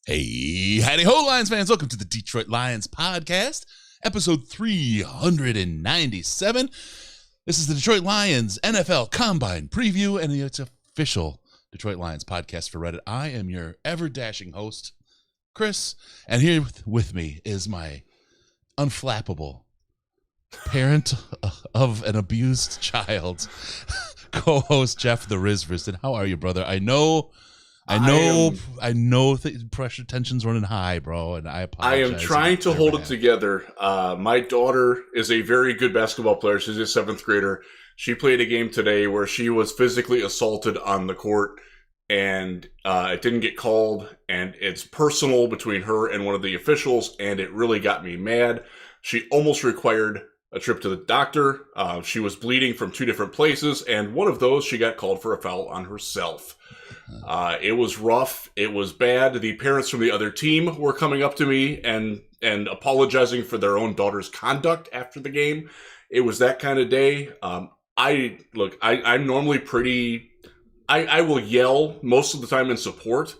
Hey, howdy ho, Lions fans. Welcome to the Detroit Lions podcast, episode 397. This is the Detroit Lions NFL Combine preview, and it's official Detroit Lions podcast for Reddit. I am your ever-dashing host, Chris, and here with me is my unflappable parent of an abused child, co-host Jeff the Risdon. How are you, brother? I know pressure tension's running high, bro, and I apologize. I am trying to hold it together. My daughter is a very good basketball player. She's a 7th grader. She played a game today where she was physically assaulted on the court, and it didn't get called, and it's personal between her and one of the officials, and it really got me mad. She almost required a trip to the doctor. She was bleeding from 2 different places, and one of those she got called for a foul on herself. It was rough. It was bad. The parents from the other team were coming up to me and apologizing for their own daughter's conduct after the game. It was that kind of day. I'm normally pretty. I will yell most of the time in support.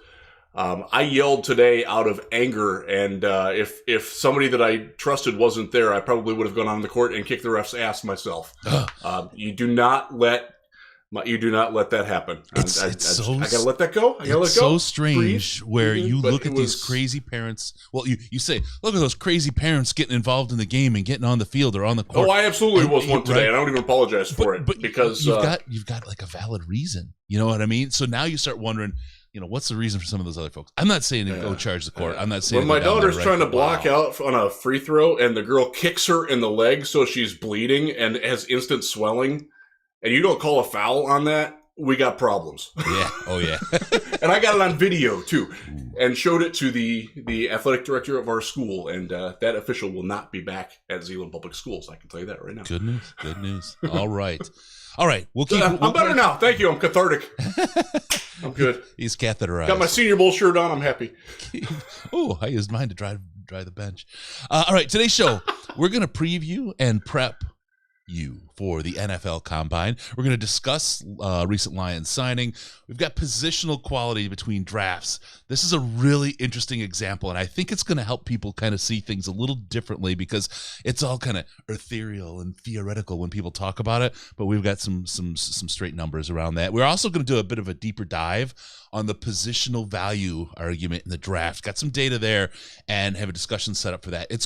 I yelled today out of anger, and if somebody that I trusted wasn't there, I probably would have gone on the court and kicked the ref's ass myself. You do not let that happen. I gotta let that go. It's so strange where you look at these crazy parents. Well, you say, look at those crazy parents getting involved in the game and getting on the field or on the court. Oh, I absolutely was one today, and I don't even apologize for it because you've got like a valid reason. You know what I mean? So now you start wondering, what's the reason for some of those other folks? I'm not saying to go charge the court. I'm not saying when my daughter's trying to block out on a free throw and the girl kicks her in the leg so she's bleeding and has instant swelling, and you don't call a foul on that, we got problems. Yeah. Oh, yeah. And I got it on video, too, and showed it to the athletic director of our school, and that official will not be back at Zeeland Public Schools. I can tell you that right now. Good news. Good news. All right. We'll keep. I'm better now. Thank you. I'm cathartic. I'm good. He's catheterized. Got my Senior Bowl shirt on. I'm happy. Oh, I used mine to dry the bench. All right. Today's show, we're going to preview and prep you for the NFL Combine. We're going to discuss recent Lions signing. We've got positional quality between drafts. This is a really interesting example, and I think it's going to help people kind of see things a little differently because it's all kind of ethereal and theoretical when people talk about it, but we've got some straight numbers around that. We're also going to do a bit of a deeper dive on the positional value argument in the draft. Got some data there and have a discussion set up for that. I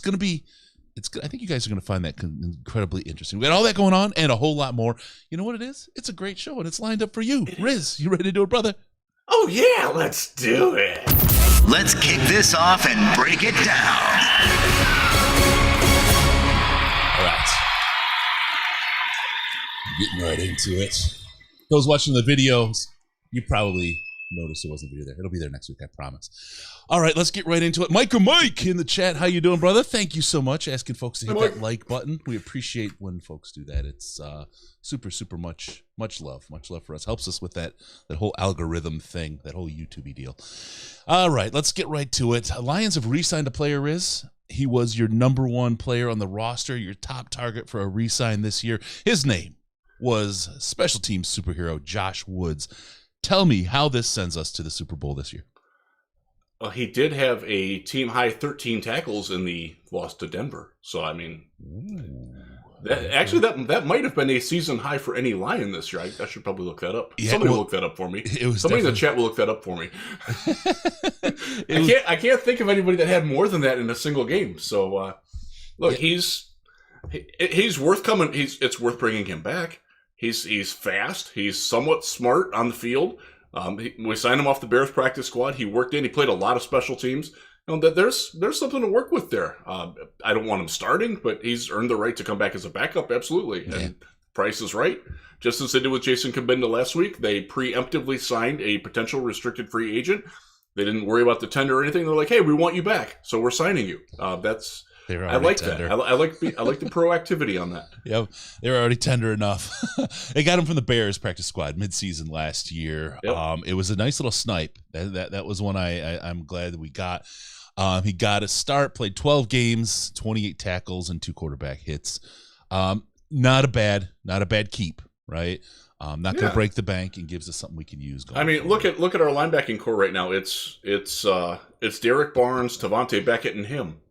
think you guys are going to find that incredibly interesting. We got all that going on and a whole lot more. You know what it is? It's a great show, and it's lined up for you. Riz, you ready to do it, brother? Oh, yeah, let's do it. Let's kick this off and break it down. All right. Getting right into it. Those watching the videos, you probably noticed there wasn't a video there. It'll be there next week, I promise. All right, let's get right into it. Mike in the chat. How you doing, brother? Thank you so much. Asking folks to hit that like button. We appreciate when folks do that. It's super much love. Much love for us. Helps us with that whole algorithm thing, that whole YouTube deal. All right, let's get right to it. Lions have re-signed a player, Riz. He was your number 1 player on the roster, your top target for a re-sign this year. His name was special teams superhero Josh Woods. Tell me how this sends us to the Super Bowl this year. Well, he did have a team-high 13 tackles in the loss to Denver. So, I mean, that might have been a season high for any Lion this year. I should probably look that up. Yeah, Somebody will look that up for me. Somebody in the chat will look that up for me. I can't think of anybody that had more than that in a single game. So, look, he's worth coming. It's worth bringing him back. He's fast. He's somewhat smart on the field. We signed him off the Bears practice squad. He worked in. He played a lot of special teams. There's something to work with there. I don't want him starting, but he's earned the right to come back as a backup. Absolutely. Yeah. And price is right. Just as they did with Jason Kabinda last week, they preemptively signed a potential restricted free agent. They didn't worry about the tender or anything. They're like, hey, we want you back, so we're signing you. I like tender. That. I like the proactivity on that. Yep, they were already tender enough. They got him from the Bears practice squad midseason last year. Yep. It was a nice little snipe. That was one I'm glad that we got. He got a start, played 12 games, 28 tackles, and 2 quarterback hits. Not a bad keep. right? Not going to break the bank and gives us something we can use. I mean, look at our linebacking core right now. It's Derek Barnes, Tavante Beckett, and him,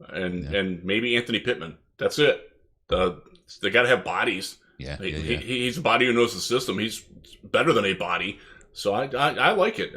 and maybe Anthony Pittman. That's it. They got to have bodies. He's a body who knows the system. He's better than a body. So I like it.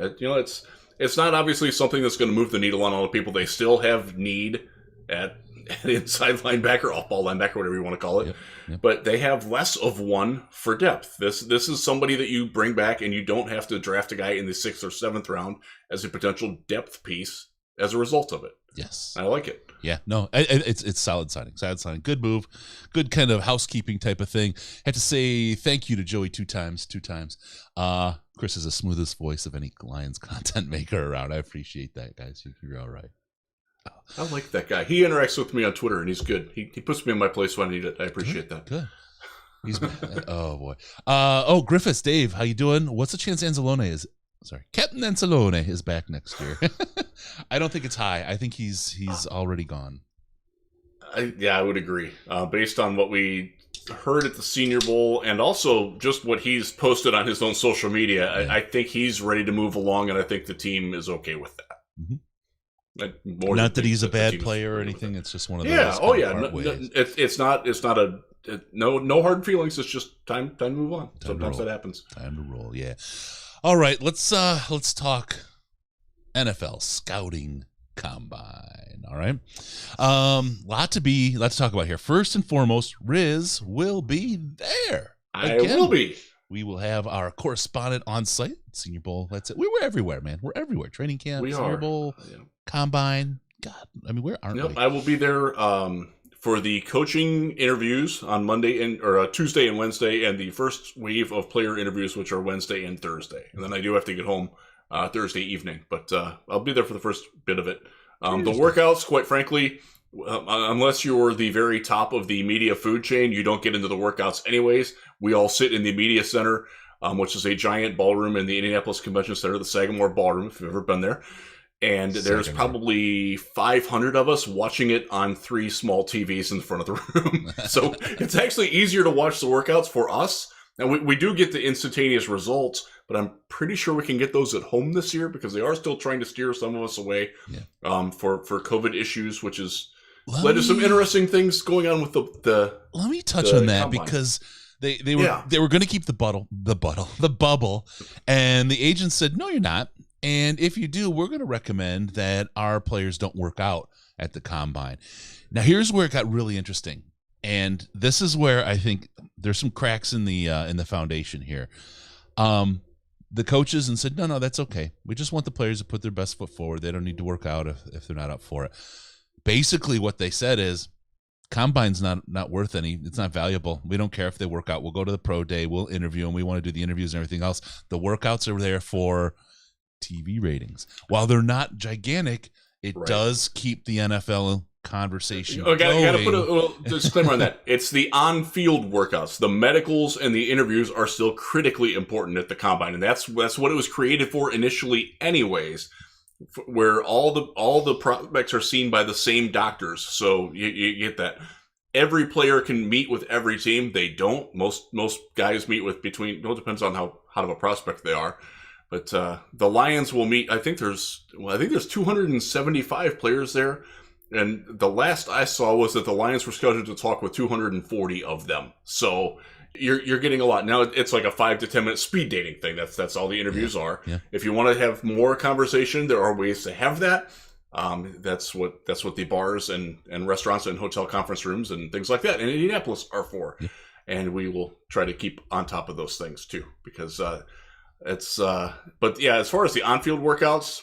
It's not obviously something that's going to move the needle on all the people. They still have need at inside linebacker, off-ball linebacker, whatever you want to call it. Yep. But they have less of one for depth. This is somebody that you bring back, and you don't have to draft a guy in the 6th or 7th round as a potential depth piece as a result of it. Yes. I like it. Yeah, no, it's solid signing. Good move. Good kind of housekeeping type of thing. Had to say thank you to Joey two times. Chris is the smoothest voice of any Lions content maker around. I appreciate that, guys. You're all right. I like that guy. He interacts with me on Twitter, and he's good. He puts me in my place when I need it. I appreciate that. Good. He's oh boy. Griffiths, Dave, how you doing? What's the chance Captain Anzalone is back next year? I don't think it's high. I think he's already gone. I would agree. Based on what we heard at the Senior Bowl, and also just what he's posted on his own social media, I think he's ready to move along, and I think the team is okay with that. Mm-hmm. Not that he's a bad player or anything. It's just one of those. It's not a no hard feelings. It's just time to move on. Sometimes that happens. Time to roll. Yeah. All right. Let's talk NFL scouting combine. All right. Lot to talk about here. First and foremost, Riz will be there. I will be. We will have our correspondent on site. Senior Bowl. That's it. We're everywhere, man. We're everywhere. Training camp, Senior Bowl, combine. God, I mean, where aren't we? I will be there for the coaching interviews on Monday or Tuesday and Wednesday, and the first wave of player interviews, which are Wednesday and Thursday. And then I do have to get home Thursday evening, but I'll be there for the first bit of it. The workouts, quite frankly, unless you're the very top of the media food chain, you don't get into the workouts anyways. We all sit in the media center, which is a giant ballroom in the Indianapolis Convention Center, the Sagamore Ballroom, if you've ever been there. And there's probably 500 of us watching it on 3 small TVs in front of the room. So it's actually easier to watch the workouts for us. And we do get the instantaneous results, but I'm pretty sure we can get those at home this year because they are still trying to steer some of us away for COVID issues, which has led to some interesting things going on with the Let me touch on that combine. Because they were going to keep the bubble, and the agent said, no, you're not. And if you do, we're going to recommend that our players don't work out at the combine. Now, here's where it got really interesting. And this is where I think there's some cracks in the foundation here. The coaches and said, no, that's okay. We just want the players to put their best foot forward. They don't need to work out if they're not up for it. Basically, what they said is, combine's not worth any. It's not valuable. We don't care if they work out. We'll go to the pro day. We'll interview them. We want to do the interviews and everything else. The workouts are there for TV ratings. While they're not gigantic, it does keep the NFL conversation going. You got to put a little disclaimer on that. It's the on-field workouts. The medicals and the interviews are still critically important at the combine, and that's what it was created for initially anyways, where all the prospects are seen by the same doctors. So you get that. Every player can meet with every team. They don't. Most guys meet with between, it depends on how hot of a prospect they are. But the Lions will meet. I think there's 275 players there, and the last I saw was that the Lions were scheduled to talk with 240 of them. So you're getting a lot. Now it's like a 5 to 10 minute speed dating thing. That's all the interviews are. Yeah. If you want to have more conversation, there are ways to have that. That's what the bars and restaurants and hotel conference rooms and things like that in Indianapolis are for. Yeah. And we will try to keep on top of those things too, because but yeah, as far as the on-field workouts,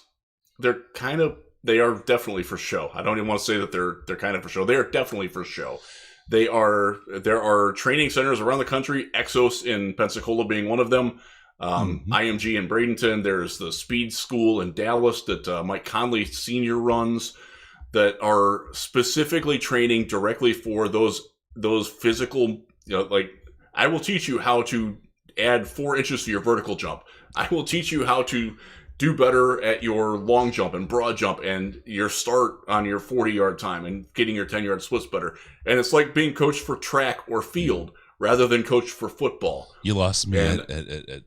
they are definitely for show. I don't even want to say that they're kind of for show. They are definitely for show. There are training centers around the country, Exos in Pensacola being one of them, IMG in Bradenton. There's the Speed School in Dallas that Mike Conley Sr. runs that are specifically training directly for those physical, like, I will teach you how to add 4 inches to your vertical jump. I will teach you how to do better at your long jump and broad jump and your start on your 40-yard time and getting your 10-yard splits better. And it's like being coached for track or field rather than coach for football. You lost me And- at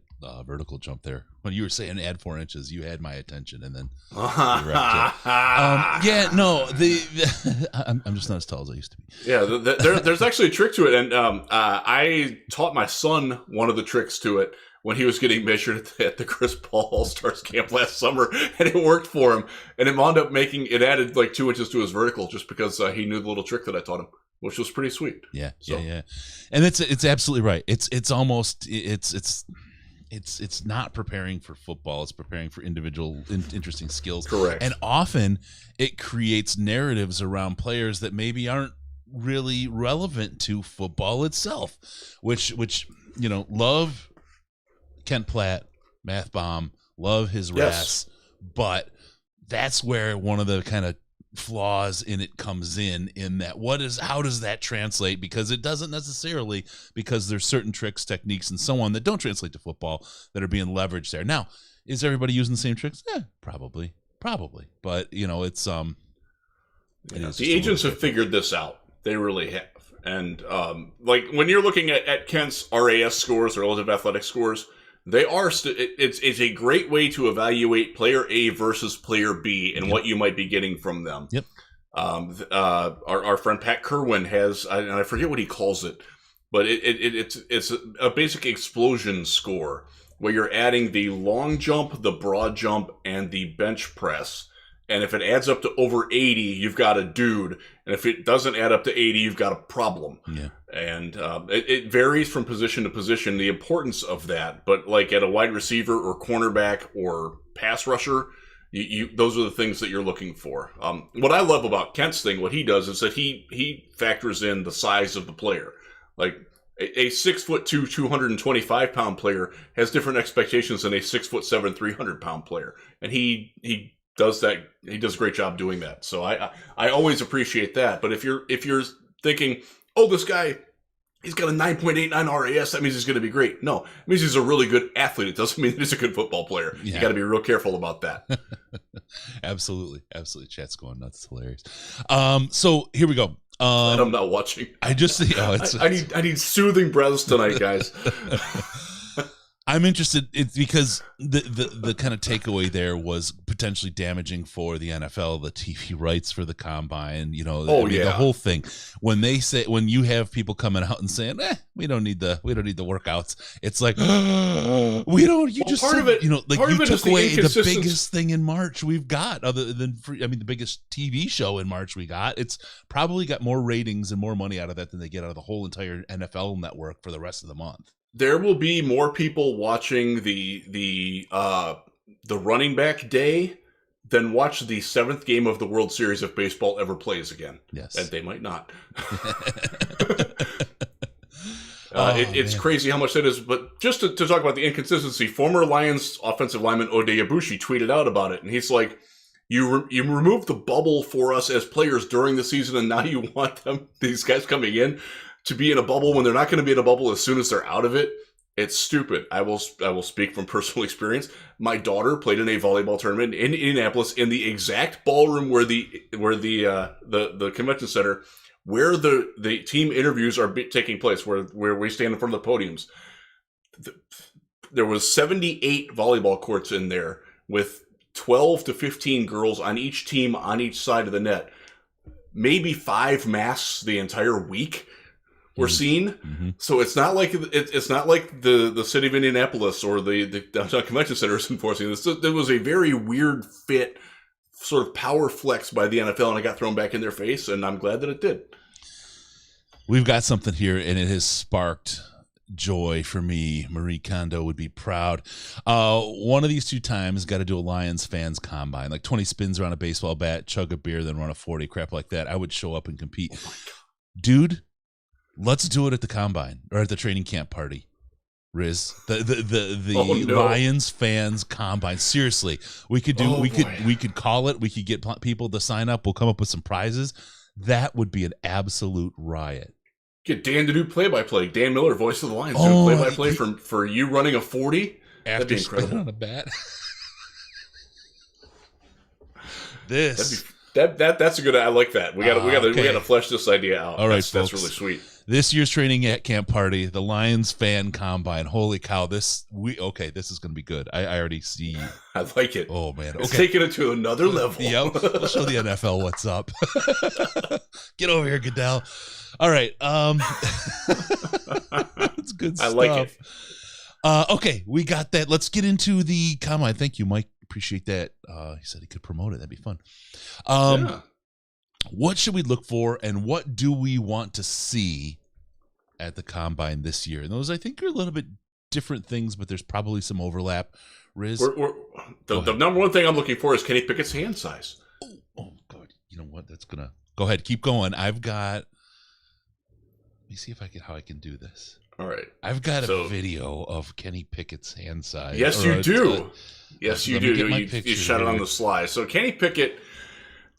vertical jump there. When you were saying add 4 inches, you had my attention, and then I'm just not as tall as I used to be. Yeah, there's actually a trick to it, and I taught my son one of the tricks to it when he was getting measured at the Chris Paul All-Stars camp last summer, and it worked for him. And it wound up added like 2 inches to his vertical just because he knew the little trick that I taught him, which was pretty sweet. Yeah, yeah. And it's absolutely right. It's almost not preparing for football. It's preparing for individual interesting skills. Correct. And often it creates narratives around players that maybe aren't really relevant to football itself, which love Kent Platt, Math Bomb, love his Rass, but that's where one of the kind of flaws in it comes in that how does that translate, because it doesn't necessarily, because there's certain tricks, techniques, and so on that don't translate to football that are being leveraged there. Now, is everybody using the same tricks? Probably, but it's the agents have figured this out. They really have. And like when you're looking at Kent's RAS scores, or relative athletic scores, they are it's a great way to evaluate player A versus player B and what you might be getting from them. Yep. Our friend Pat Kerwin has, and I forget what he calls it, but it's a basic explosion score where you're adding the long jump, the broad jump, and the bench press. And if it adds up to over 80, you've got a dude. And if it doesn't add up to 80, you've got a problem. Yeah. And it varies from position to position, the importance of that. But like at a wide receiver or cornerback or pass rusher, those are the things that you're looking for. What I love about Kent's thing, what he does is that he factors in the size of the player. Like a 6'2", 225-pound player has different expectations than a 6'7", 300-pound player. And he does that. He does a great job doing that. So I always appreciate that. But if you're thinking, oh, this guy, he's got a 9.89 RAS, that means he's going to be great. No, it means he's a really good athlete. It doesn't mean he's a good football player. Yeah. You got to be real careful about that. Absolutely. Chat's going nuts. It's hilarious. So here we go. I'm not watching. I just see. I need soothing breaths tonight, guys. I'm interested. It's because the kind of takeaway there was potentially damaging for the NFL, the TV rights for the combine. The whole thing. When you have people coming out and saying, we don't need the workouts. It's like we don't. You just part said, of it. You took away the biggest thing in March we've got, other than the biggest TV show in March we got. It's probably got more ratings and more money out of that than they get out of the whole entire NFL network for the rest of the month. There will be more people watching the running back day than watch the 7th game of the World Series if baseball ever plays again. Yes. And they might not. It's crazy how much that is. But just to talk about the inconsistency, former Lions offensive lineman Ode Ibushi tweeted out about it. And he's like, you removed the bubble for us as players during the season, and now you want these guys coming in to be in a bubble when they're not going to be in a bubble as soon as they're out of it. It's stupid. I will speak from personal experience. My daughter played in a volleyball tournament in Indianapolis in the exact ballroom where the convention center, where the team interviews are taking place, where we stand in front of the podiums. There was 78 volleyball courts in there with 12 to 15 girls on each team on each side of the net. Maybe 5 masks the entire week were seen. Mm-hmm. So it's not like the city of Indianapolis or the downtown convention center is enforcing this. There was a very weird fit, sort of power flex by the NFL, and it got thrown back in their face, and I'm glad that it did. We've got something here, and it has sparked joy for me. Marie Kondo would be proud. One of these 2 times got to do a Lions fans combine, like 20 spins around a baseball bat, chug a beer, then run a 40, crap like that. I would show up and compete. Dude, let's do it at the combine or at the training camp party. Riz, the Lions fans combine. Seriously, we could do. We could call it. We could get people to sign up. We'll come up with some prizes. That would be an absolute riot. Get Dan to do play-by-play. Dan Miller, voice of the Lions, do play-by-play for you running a 40. That'd be incredible. On a bat. That's a good. I like that. We got to flesh this idea out. All right, that's really sweet. This year's training at camp party, the Lions fan combine. Holy cow! This is going to be good. I already see. I like it. Oh man, it's taking it to another level. Yep, we'll show the NFL what's up. Get over here, Goodell. All right, it's good stuff. I like it. Okay, we got that. Let's get into the combine. Thank you, Mike. Appreciate that. He said he could promote it. That'd be fun. Yeah. What should we look for, and what do we want to see at the combine this year? And those, I think, are a little bit different things, but there's probably some overlap. Riz, the number one thing I'm looking for is Kenny Pickett's hand size. Oh God! You know what? That's gonna go ahead. Keep going. I've got. Let me see how I can do this. All right. I've got a video of Kenny Pickett's hand size. Yes, you do. Yes, you do. You shot it on the slide. So Kenny Pickett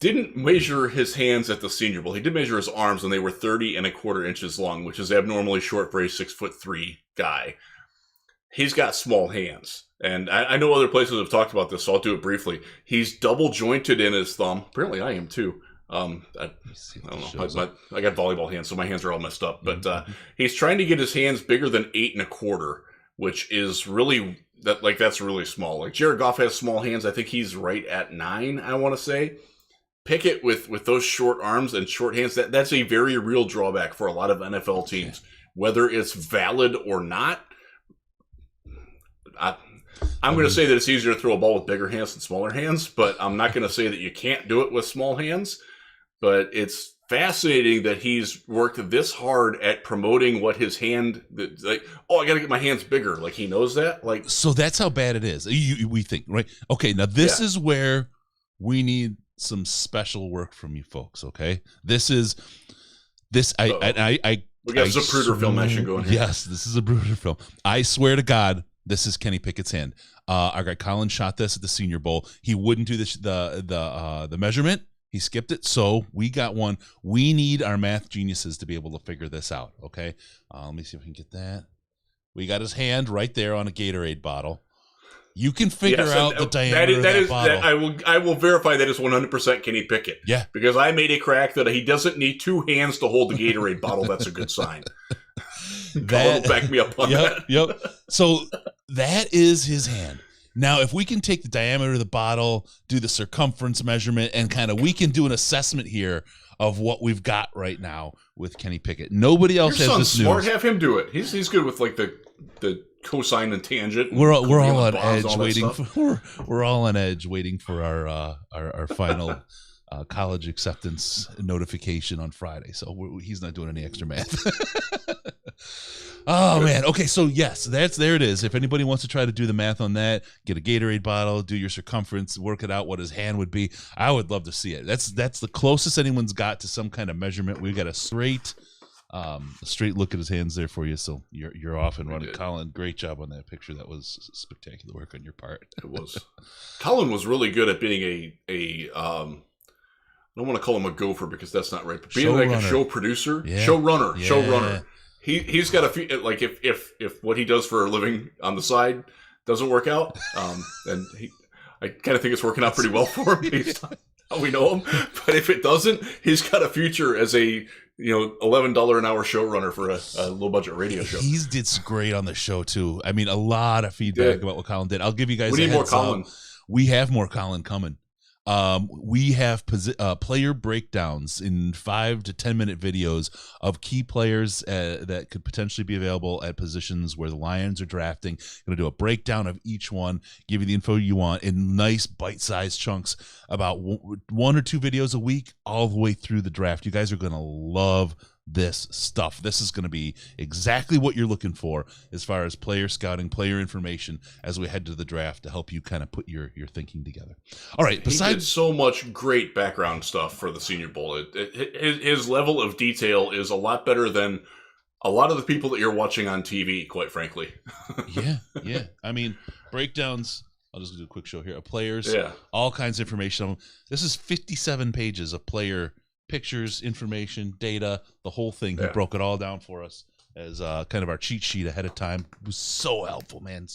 didn't measure his hands at the Senior Bowl. He did measure his arms, and they were 30 1/4 inches long, which is abnormally short for a 6'3" guy. He's got small hands. And I know other places have talked about this, so I'll do it briefly. He's double jointed in his thumb. Apparently I am too. I don't know. I got volleyball hands, so my hands are all messed up. But he's trying to get his hands bigger than 8 1/4, which is really that's really small. Like Jared Goff has small hands. I think he's right at 9. I want to say. Pickett with those short arms and short hands. That's a very real drawback for a lot of NFL teams, whether it's valid or not. I'm going to say that it's easier to throw a ball with bigger hands than smaller hands, but I'm not going to say that you can't do it with small hands. But it's fascinating that he's worked this hard at promoting what his hand, I got to get my hands bigger. Like he knows that. Like so that's how bad it is. We think, right? Okay, now this is where we need some special work from you folks. Okay, we got Zapruder film action going here. Yes, this is a Zapruder film. I swear to God, this is Kenny Pickett's hand. Our guy Colin shot this at the Senior Bowl. He wouldn't do the measurement. He skipped it. So we got one. We need our math geniuses to be able to figure this out. Okay. Let me see if we can get that. We got his hand right there on a Gatorade bottle. You can figure out the diameter of that bottle. I will verify that is 100% Kenny Pickett. Yeah. Because I made a crack that he doesn't need 2 hands to hold the Gatorade bottle. That's a good sign. Colin will back me up on that. Yep. So that is his hand. Now, if we can take the diameter of the bottle, do the circumference measurement, and we can do an assessment here of what we've got right now with Kenny Pickett. Nobody else has this smart. news. Have him do it. He's good with like the cosine and tangent. We're all on edge waiting for we're all on edge waiting for our final college acceptance notification on Friday. So he's not doing any extra math. Oh man. Okay. So yes, there it is. If anybody wants to try to do the math on that, get a Gatorade bottle, do your circumference, work it out what his hand would be. I would love to see it. That's the closest anyone's got to some kind of measurement. We've got a straight look at his hands there for you. So you're off and running. Colin, great job on that picture. That was spectacular work on your part. It was. Colin was really good at being a I don't want to call him a gopher because that's not right, but being like a show producer, showrunner. He's got a few, like if what he does for a living on the side doesn't work out, then I kind of think it's working out pretty well for him based on how we know him. But if it doesn't, he's got a future as a $11 an hour showrunner for a low budget radio show. He did great on the show too. I mean, a lot of feedback about what Colin did. I'll give you guys. We need more Colin. We have more Colin coming. We have player breakdowns in 5 to 10 minute videos of key players that could potentially be available at positions where the Lions are drafting. Going to do a breakdown of each one, give you the info you want in nice bite-sized chunks, about 1 or 2 videos a week, all the way through the draft. You guys are going to love this stuff. This is going to be exactly what you're looking for as far as player scouting, player information as we head to the draft to help you kind of put your thinking together. All right. He did so much great background stuff for the Senior Bowl. His level of detail is a lot better than a lot of the people that you're watching on TV, quite frankly. Yeah. I mean, breakdowns. I'll just do a quick show here of players. Yeah. All kinds of information. This is 57 pages of player pictures, information, data, the whole thing. He broke it all down for us as kind of our cheat sheet ahead of time. It was so helpful, man.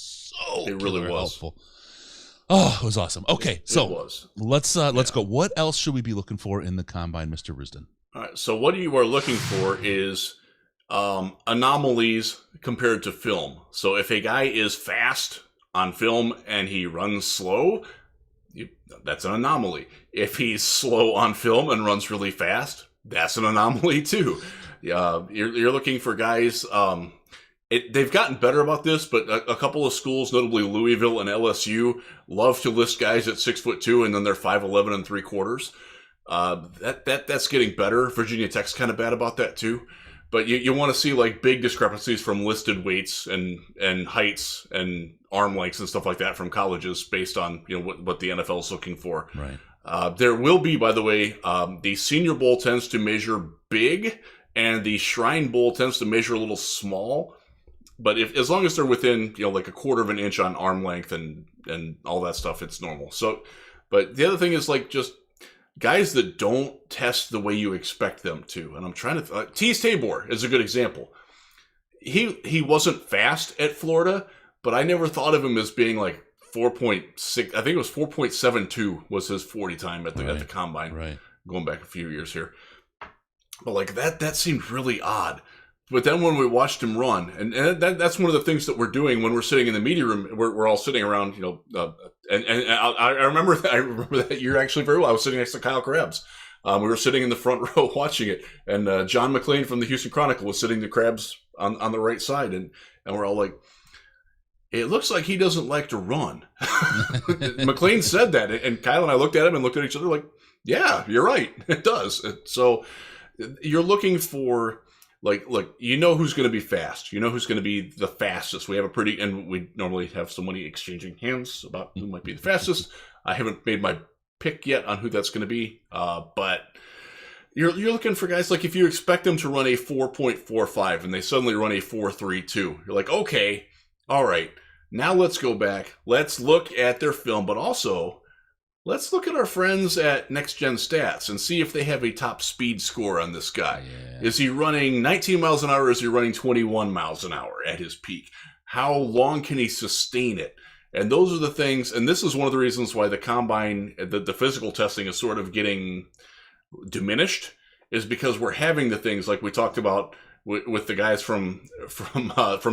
It really was helpful. Oh, it was awesome. Okay, let's go. What else should we be looking for in the combine, Mr. Risdon? All right. So what you are looking for is anomalies compared to film. So if a guy is fast on film and he runs slow, that's an anomaly. If he's slow on film and runs really fast, that's an anomaly too. You're looking for guys. They've gotten better about this, but a couple of schools, notably Louisville and LSU, love to list guys at 6'2" and then they're 5'11" and 3/4. That's getting better. Virginia Tech's kind of bad about that too. But you want to see like big discrepancies from listed weights and heights and arm lengths and stuff like that from colleges based on what the NFL is looking for. Right. There will be, by the way, the Senior Bowl tends to measure big, and the Shrine Bowl tends to measure a little small. But as long as they're within like a quarter of an inch on arm length and all that stuff, it's normal. So, but the other thing is like just guys that don't test the way you expect them to. And I'm trying to Tease Tabor is a good example. He wasn't fast at Florida, but I never thought of him as being like 4.6. I think it was 4.72 was his 40 time at the combine. Right. Going back a few years here. But like that seemed really odd. But then when we watched him run, and that's one of the things that we're doing when we're sitting in the media room, we're all sitting around, and I remember that year actually very well. I was sitting next to Kyle Krabs. We were sitting in the front row watching it, and John McClain from the Houston Chronicle was sitting to Krabs on the right side, and we're all like, it looks like he doesn't like to run. McClain said that, and Kyle and I looked at him and looked at each other like, yeah, you're right, it does. So you're looking for. Look, who's going to be fast. Who's going to be the fastest. We have and we normally have somebody exchanging hands about who might be the fastest. I haven't made my pick yet on who that's going to be. But you're looking for guys like if you expect them to run a 4.45 and they suddenly run a 4.32, you're like, okay, all right, now let's go back. Let's look at their film, but also let's look at our friends at Next Gen Stats and see if they have a top speed score on this guy. Yeah. Is he running 19 miles an hour or is he running 21 miles an hour at his peak? How long can he sustain it? And those are the things, and this is one of the reasons why the combine, the physical testing is sort of getting diminished, is because we're having the things like we talked about with the guys from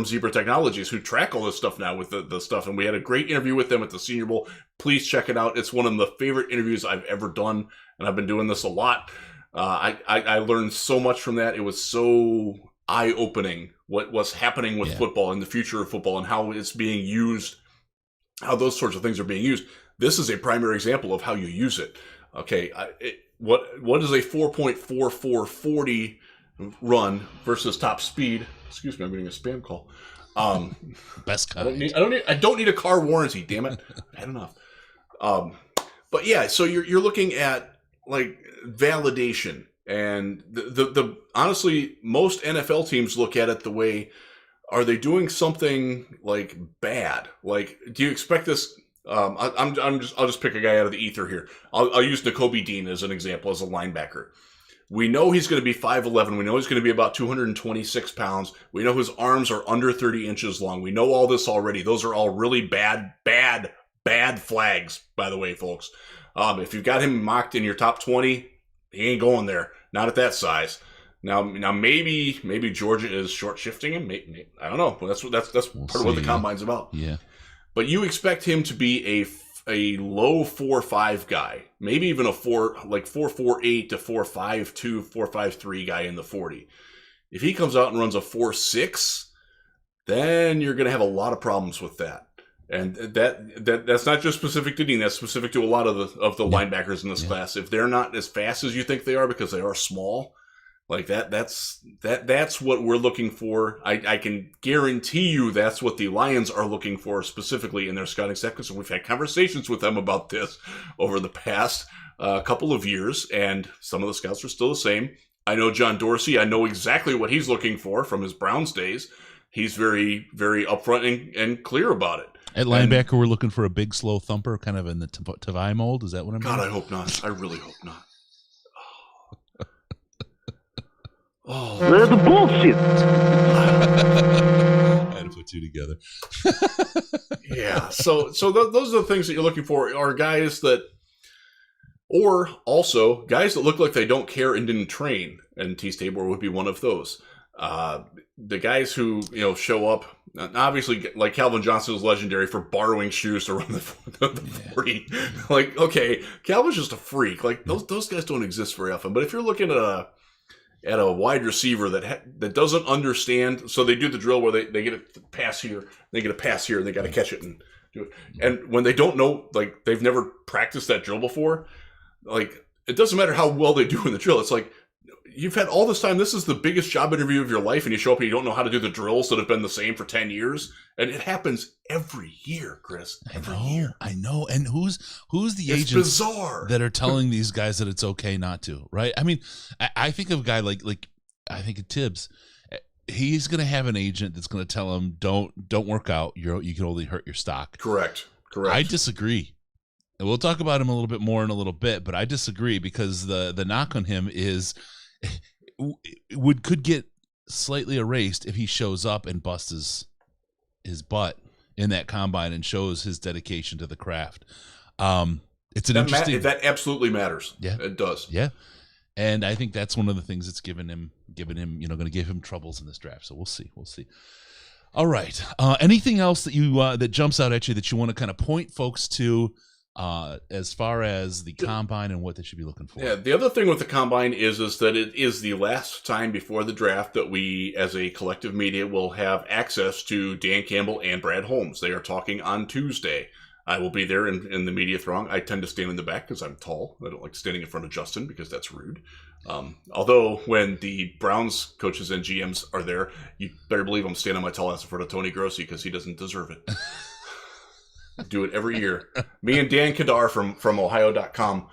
Zebra Technologies who track all this stuff now with the stuff. And we had a great interview with them at the Senior Bowl. Please check it out. It's one of the favorite interviews I've ever done. And I've been doing this a lot. I learned so much from that. It was so eye-opening what's happening with football and the future of football and how it's being used, how those sorts of things are being used. This is a primary example of how you use it. Okay, what is a 4.4440 run versus top speed? Excuse me, I'm getting a spam call. Best kind. I don't need a car warranty. Damn it, I've had enough. But yeah, so you're looking at like validation, and the honestly, most NFL teams look at it the way: are they doing something like bad? Like, do you expect this? I'll just pick a guy out of the ether here. I'll use Nakobe Dean as an example as a linebacker. We know he's going to be 5'11". We know he's going to be about 226 pounds. We know his arms are under 30 inches long. We know all this already. Those are all really bad flags, by the way, folks. If you've got him mocked in your top 20, he ain't going there. Not at that size. Now maybe Georgia is short shifting him. Maybe, I don't know. That's part of what the combine's about. Yeah. But you expect him to be a low 4.5 guy, maybe even a 4.48 to 4.52, 4.53 guy in the 40. If he comes out and runs a 4.6, then you're going to have a lot of problems with that. And that's not just specific to Dean. That's specific to a lot of the linebackers in this class. If they're not as fast as you think they are because they are small, like that's what we're looking for. I can guarantee you that's what the Lions are looking for specifically in their scouting sections. And we've had conversations with them about this over the past couple of years, and some of the scouts are still the same. I know John Dorsey. I know exactly what he's looking for from his Browns days. He's very, very upfront and clear about it. At linebacker, we're looking for a big, slow thumper, kind of in the Tavai mold. Is that what I'm God, I hope not. I really hope not. Oh, that's bullshit. I had to put two together. Yeah. So those are the things that you're looking for are guys that, or also guys that look like they don't care and didn't train. And Tease Tabor would be one of those. The guys who show up, obviously, like Calvin Johnson is legendary for borrowing shoes to run the 40. Like, okay, Calvin's just a freak. Like those guys don't exist very often. But if you're looking at a wide receiver that doesn't understand, so they do the drill where they get a pass here, they get a pass here, and they got to catch it and do it. And when they don't know, like they've never practiced that drill before, like it doesn't matter how well they do in the drill. It's like, you've had all this time. This is the biggest job interview of your life, and you show up and you don't know how to do the drills that have been the same for 10 years. And it happens every year, Chris. I know. And who's the agents bizarre that are telling these guys that it's okay not to, right? I mean, I think of a guy like I think of Tibbs. He's going to have an agent that's going to tell him, don't work out. You can only hurt your stock. Correct. I disagree. And we'll talk about him a little bit more in a little bit, but I disagree because the knock on him is could get slightly erased if he shows up and busts his butt in that combine and shows his dedication to the craft. It's an interesting that absolutely matters. Yeah, it does. Yeah, and I think that's one of the things that's given him, going to give him troubles in this draft. So we'll see. All right. Anything else that you that jumps out at you that you want to kind of point folks to? As far as the combine and what they should be looking for. Yeah, the other thing with the combine is that it is the last time before the draft that we, as a collective media, will have access to Dan Campbell and Brad Holmes. They are talking on Tuesday. I will be there in the media throng. I tend to stand in the back because I'm tall. I don't like standing in front of Justin because that's rude. Although when the Browns coaches and GMs are there, you better believe I'm standing my tall ass in front of Tony Grossi because he doesn't deserve it. Do it every year. Me and Dan Kadar from Ohio.com.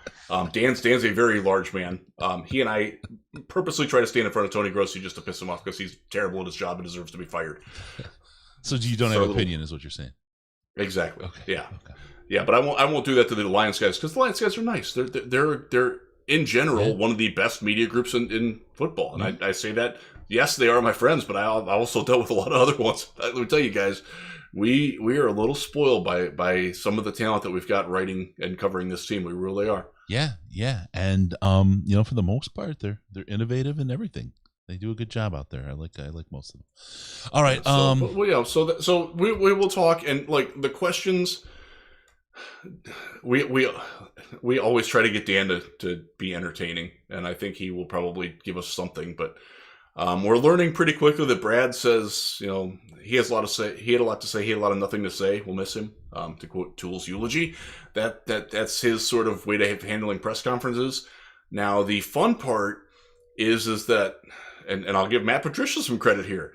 Dan's a very large man. He and I purposely try to stand in front of Tony Grossi just to piss him off because he's terrible at his job and deserves to be fired. So you don't have an opinion, is what you're saying? Exactly. Okay. Yeah. Okay. Yeah, but I won't do that to the Lions guys because the Lions guys are nice. They're in general one of the best media groups in football, and I say that. Yes, they are my friends, but I also dealt with a lot of other ones. Let me tell you guys. We are a little spoiled by some of the talent that we've got writing and covering this team. We really are. Yeah, and for the most part, they're innovative and everything. They do a good job out there. I like most of them. All right. So we will talk, and like the questions. We always try to get Dan to be entertaining, and I think he will probably give us something, but. We're learning pretty quickly that Brad says, he has a lot to say. He had a lot to say. He had a lot of nothing to say. We'll miss him. To quote Tool's eulogy, that's his sort of way to handling press conferences. Now, the fun part is that, and I'll give Matt Patricia some credit here.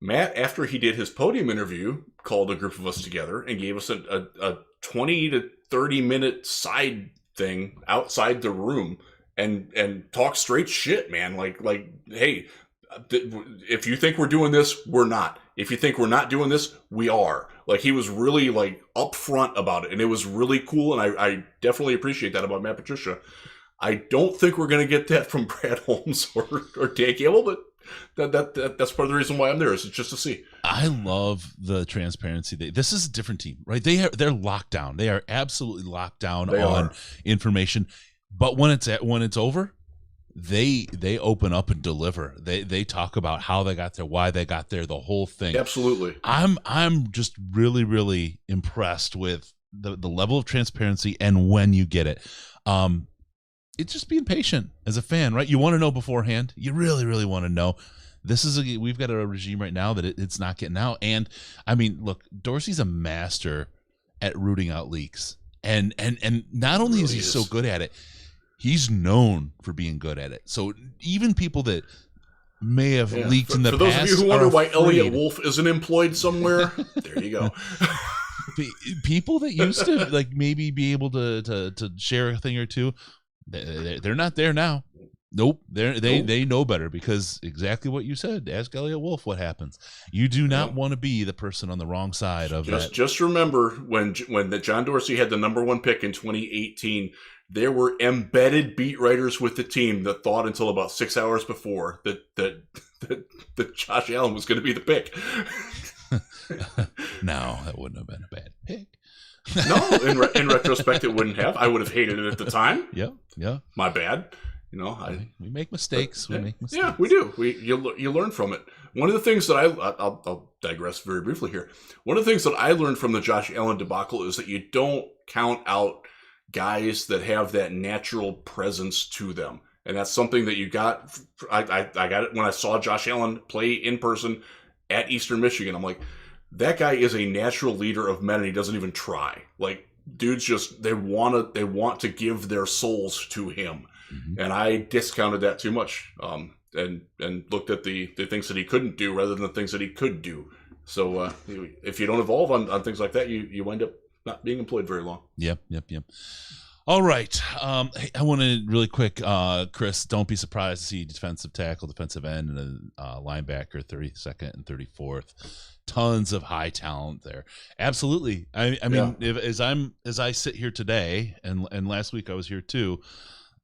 Matt, after he did his podium interview, called a group of us together and gave us a 20 to 30 minute side thing outside the room and talk straight shit, man. Like, hey, if you think we're doing this, we're not. If you think we're not doing this, we are. Like, he was really like upfront about it, and it was really cool. And I definitely appreciate that about Matt Patricia. I don't think we're going to get that from Brad Holmes or Dan Campbell, but that's part of the reason why I'm there. Is just to see. I love the transparency. This is a different team, right? They're locked down. They are absolutely locked down on information. But when it's over, they open up and deliver. They talk about how they got there, why they got there, the whole thing. Absolutely. I'm just really, really impressed with the level of transparency and when you get it. It's just being patient as a fan, right? You want to know beforehand. You really, really want to know. We've got a regime right now that it's not getting out. And I mean, look, Dorsey's a master at rooting out leaks. And not only is he so good at it, he's known for being good at it. So even people that may have leaked in the past. For those of you who wonder why Elliot Wolf isn't employed somewhere, there you go. People that used to like maybe be able to share a thing or two, they're not there now. Nope, they know better because exactly what you said. Ask Elliot Wolf what happens. You do not want to be the person on the wrong side of that. Just remember when John Dorsey had the number 1 pick in 2018. There were embedded beat writers with the team that thought until about 6 hours before that Josh Allen was going to be the pick. No, that wouldn't have been a bad pick. No, in retrospect, it wouldn't have. I would have hated it at the time. Yeah. My bad. You know, we make mistakes. We make mistakes. Yeah, we do. You learn from it. One of the things that I'll digress very briefly here. One of the things that I learned from the Josh Allen debacle is that you don't count out guys that have that natural presence to them. And that's something that you got. I got it when I saw Josh Allen play in person at Eastern Michigan. I'm like, that guy is a natural leader of men, and he doesn't even try. Like, dudes just they want to give their souls to him, and I discounted that too much. And looked at the things that he couldn't do rather than the things that he could do. So if you don't evolve on things like that, you wind up not being employed very long. Yep. All right. I want to really quick, Chris, don't be surprised to see defensive tackle, defensive end, and a linebacker, 32nd and 34th. Tons of high talent there. Absolutely. I mean, as I sit here today, and last week I was here too,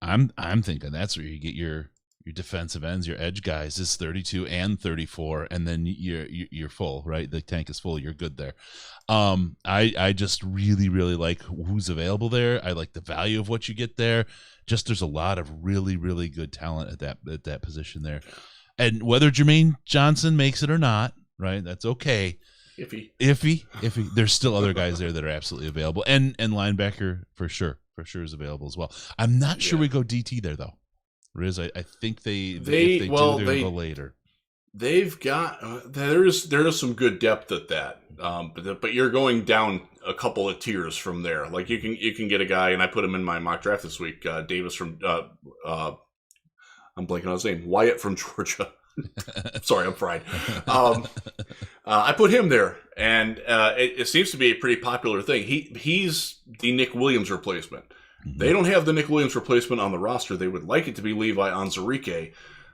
I'm thinking that's where you get your defensive ends, your edge guys is 32 and 34, and then you're full, right? The tank is full. You're good there. I just really, really like who's available there. I like the value of what you get there. Just there's a lot of really, really good talent at that position there. And whether Jermaine Johnson makes it or not, right? That's okay. Iffy. There's still other guys there that are absolutely available, and linebacker for sure is available as well. I'm not sure we go DT there though. Riz, I think they go later. They've got there is some good depth at that, but you're going down a couple of tiers from there. Like you can get a guy, and I put him in my mock draft this week. Davis from I'm blanking on his name. Wyatt from Georgia. Sorry, I'm fried. I put him there, and it seems to be a pretty popular thing. He's the Nick Williams replacement. They don't have the Nick Williams replacement on the roster. They would like it to be Levi Onwuzurike.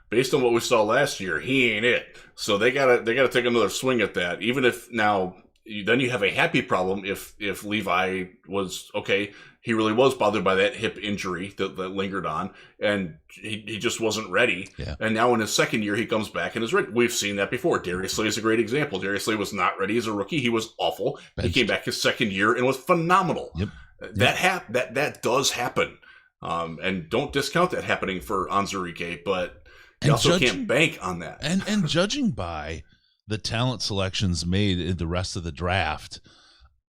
Based on what we saw last year, he ain't it. So they gotta take another swing at that. Even if now, then you have a happy problem if Levi was okay. He really was bothered by that hip injury that lingered on, and he just wasn't ready. Yeah. And now in his second year, he comes back and is ready. We've seen that before. Darius Slay is a great example. Darius Slay was not ready as a rookie. He was awful. He came back his second year and was phenomenal. Yep. That does happen, and don't discount that happening for Onwuzurike, but you also can't bank on that. And judging by the talent selections made in the rest of the draft,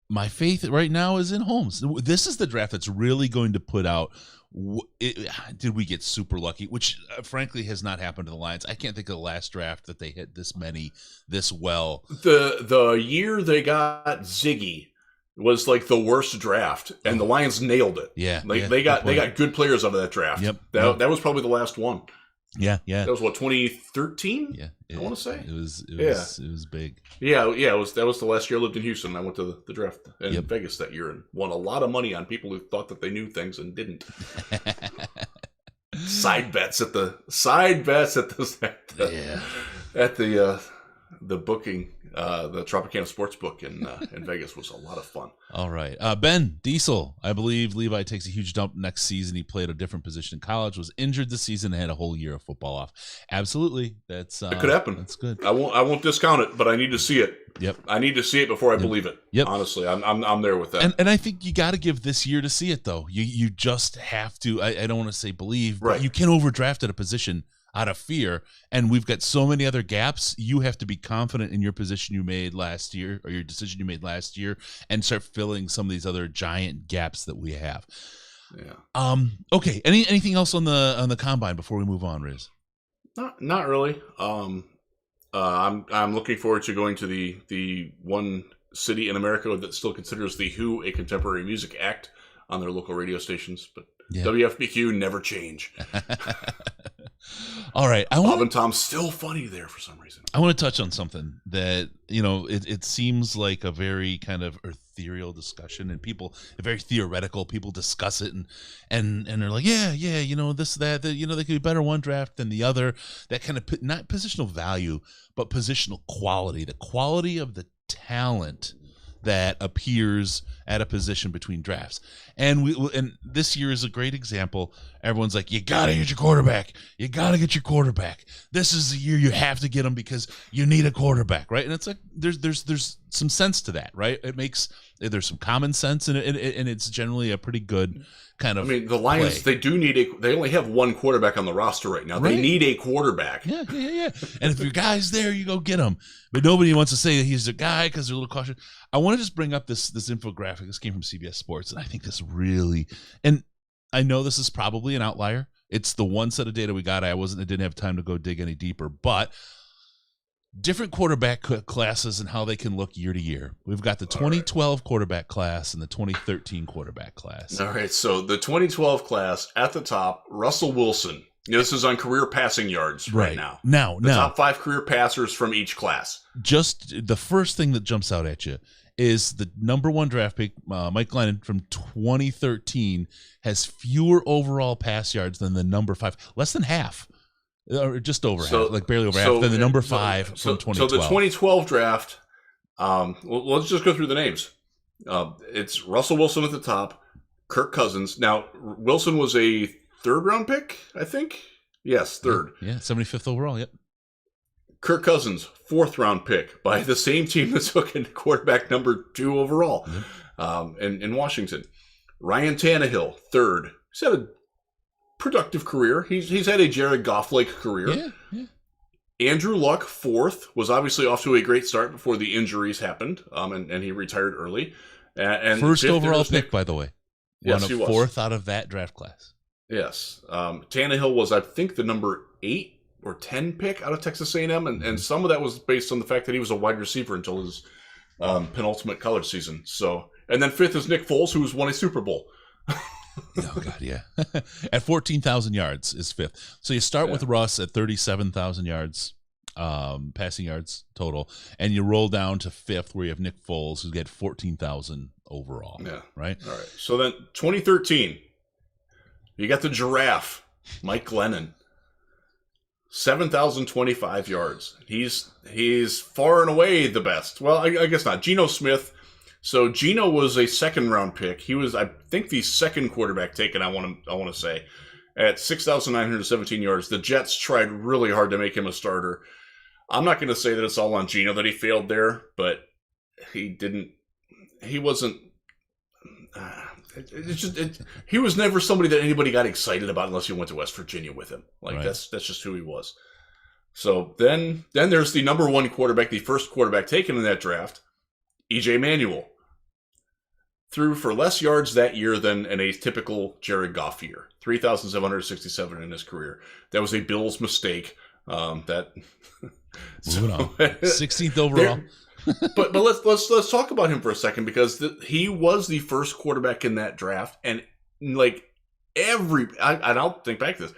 my faith right now is in Holmes. This is the draft that's really going to put out. Did we get super lucky? Which frankly has not happened to the Lions. I can't think of the last draft that they hit this many this well. The year they got Ziggy was like the worst draft, and the Lions nailed it. Yeah, they got good players out of that draft. Yep. That was probably the last one. Yeah. That was what, 2013? Yeah. I want to say. It was big. Yeah, that was the last year I lived in Houston. I went to the draft in Vegas that year and won a lot of money on people who thought that they knew things and didn't. Side bets at the booking, the Tropicana Sportsbook in Vegas was a lot of fun. All right. Ben Diesel, I believe Levi takes a huge dump next season. He played a different position in college, was injured this season, and had a whole year of football off. Absolutely. That could happen. That's good. I won't discount it, but I need to see it. Yep. I need to see it before I believe it. Yep. Honestly, I'm there with that. And I think you got to give this year to see it, though. You just have to. I don't want to say believe, but you can overdraft at a position out of fear, and we've got so many other gaps. You have to be confident in your position you made last year, or your decision you made last year, and start filling some of these other giant gaps that we have. Yeah. Okay. Anything else on the combine before we move on, Riz? Not really. I'm looking forward to going to the one city in America that still considers the Who a contemporary music act on their local radio stations, but WFBQ never change. All right. Bob and Tom's still funny there for some reason. I want to touch on something that, it seems like a very kind of ethereal discussion, and very theoretical. People discuss it and they're like, this, that, they could be better one draft than the other. That kind of, not positional value, but positional quality, the quality of the talent that appears at a position between drafts. And this year is a great example. Everyone's like, you got to get your quarterback. You got to get your quarterback. This is the year you have to get him because you need a quarterback, right? And it's like there's some sense to that, right? There's some common sense in it, and it's generally a pretty good kind of. I mean, the Lions, play. they only have one quarterback on the roster right now. Right. They need a quarterback. Yeah. And if your guy's there, you go get him. But nobody wants to say that he's the guy because they're a little cautious. I want to just bring up this infographic. This came from CBS Sports, and I think this really, and I know this is probably an outlier. It's the one set of data we got. I didn't have time to go dig any deeper, but different quarterback classes and how they can look year to year. We've got the 2012 quarterback class and the 2013 quarterback class. All right, so the 2012 class at the top, Russell Wilson. This is on career passing yards right now. Now, top 5 career passers from each class. Just the first thing that jumps out at you is the number 1 draft pick, Mike Glennon from 2013, has fewer overall pass yards than the number 5, less than half. Or just over half, like barely over half, than the number 5 from 2012. So the 2012 draft, let's just go through the names. It's Russell Wilson at the top, Kirk Cousins. Now, Wilson was a 3rd-round pick, I think? Yes, 3rd. Yeah, 75th overall, yep. Kirk Cousins, 4th-round pick by the same team that took in quarterback number 2 overall in Washington. Ryan Tannehill, 3rd. He's had a productive career. He's had a Jared Goff-like career. Yeah. Andrew Luck, 4th, was obviously off to a great start before the injuries happened, and he retired early. And first overall pick, by the way. Yes, he was. 4th out of that draft class. Yes. Tannehill was, I think, the number 8 or 10 pick out of Texas A&M, and some of that was based on the fact that he was a wide receiver until his penultimate college season. So, and then 5th is Nick Foles, who's won a Super Bowl. Oh, God, yeah. At 14,000 yards is 5th. So you start with Russ at 37,000 yards, passing yards total, and you roll down to 5th where you have Nick Foles, who's got 14,000 overall. Yeah. Right? All right. So then 2013, you got the giraffe, Mike Glennon. 7,025 yards. He's far and away the best. Well, I guess not. Geno Smith. So Geno was a 2nd-round pick. He was, I think, the 2nd quarterback taken. I want to say at 6,917 yards. The Jets tried really hard to make him a starter. I'm not going to say that it's all on Geno that he failed there, but he didn't. He wasn't. He was never somebody that anybody got excited about unless you went to West Virginia with him. Like right. That's just who he was. So then there's the number 1 quarterback, the first quarterback taken in that draft, E.J. Manuel. Threw for less yards that year than an atypical Jared Goff year. 3,767 in his career. That was a Bills mistake. Moving on. 16th overall. But let's talk about him for a second, because he was the first quarterback in that draft, and like I'll think back to this.